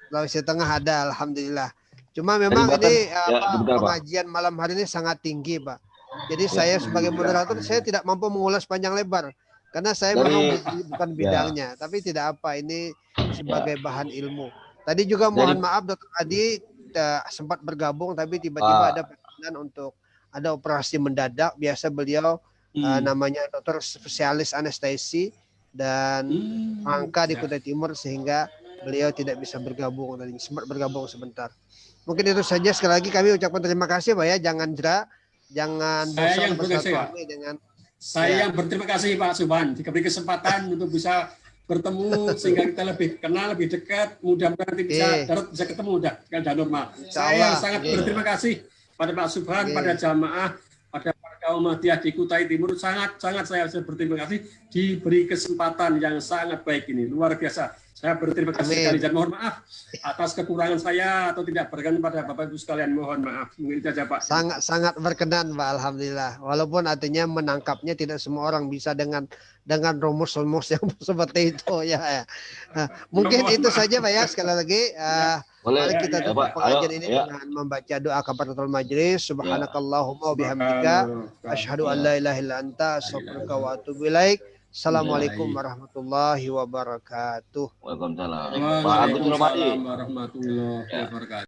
Sulawesi Tengah ada, alhamdulillah. Cuma memang ini pengajian malam hari ini sangat tinggi, Pak. Jadi saya sebagai moderator saya tidak mampu mengulas panjang lebar karena saya memang bukan bidangnya, tapi tidak apa, ini sebagai bahan ilmu. Tadi juga mohon maaf Dr. Adi sempat bergabung tapi tiba-tiba ada untuk ada operasi mendadak. Biasa beliau namanya dokter spesialis anestesi dan Rangka di Kutai Timur, sehingga beliau tidak bisa bergabung tadi, sempat bergabung sebentar. Mungkin itu saja. Sekali lagi kami ucapkan terima kasih Pak ya, jangan jera, jangan bosan bersilaturahmi dengan saya yang berterima kasih Pak Subhan diberi kesempatan untuk bisa bertemu sehingga kita lebih kenal, lebih dekat. Mudah-mudahan nanti bisa ketemu udah keadaan normal. Saya sangat berterima kasih pada Pak Subhan, pada jamaah, pada warga Muhammadiyah di Kutai Timur. Sangat saya berterima kasih diberi kesempatan yang sangat baik ini, luar biasa. Saya berterima kasih sekali dan mohon maaf atas kekurangan saya atau tidak berkenan pada Bapak Ibu sekalian. Mohon maaf. Mungkin itu saja Pak. Sangat berkenan Pak, alhamdulillah. Walaupun artinya menangkapnya tidak semua orang bisa dengan rumus-rumus yang seperti itu ya. Nah, mungkin itu saja Pak ya. Sekali lagi mari kita tutup pengajian ini dengan membaca doa kafaratul majelis. Subhanakallahumma wa bihamdika asyhadu an la ilaha illa anta astaghfiruka wa atubu ilaik. Assalamualaikum warahmatullahi wabarakatuh. Waalaikumsalam. Waalaikumsalam warahmatullahi wabarakatuh.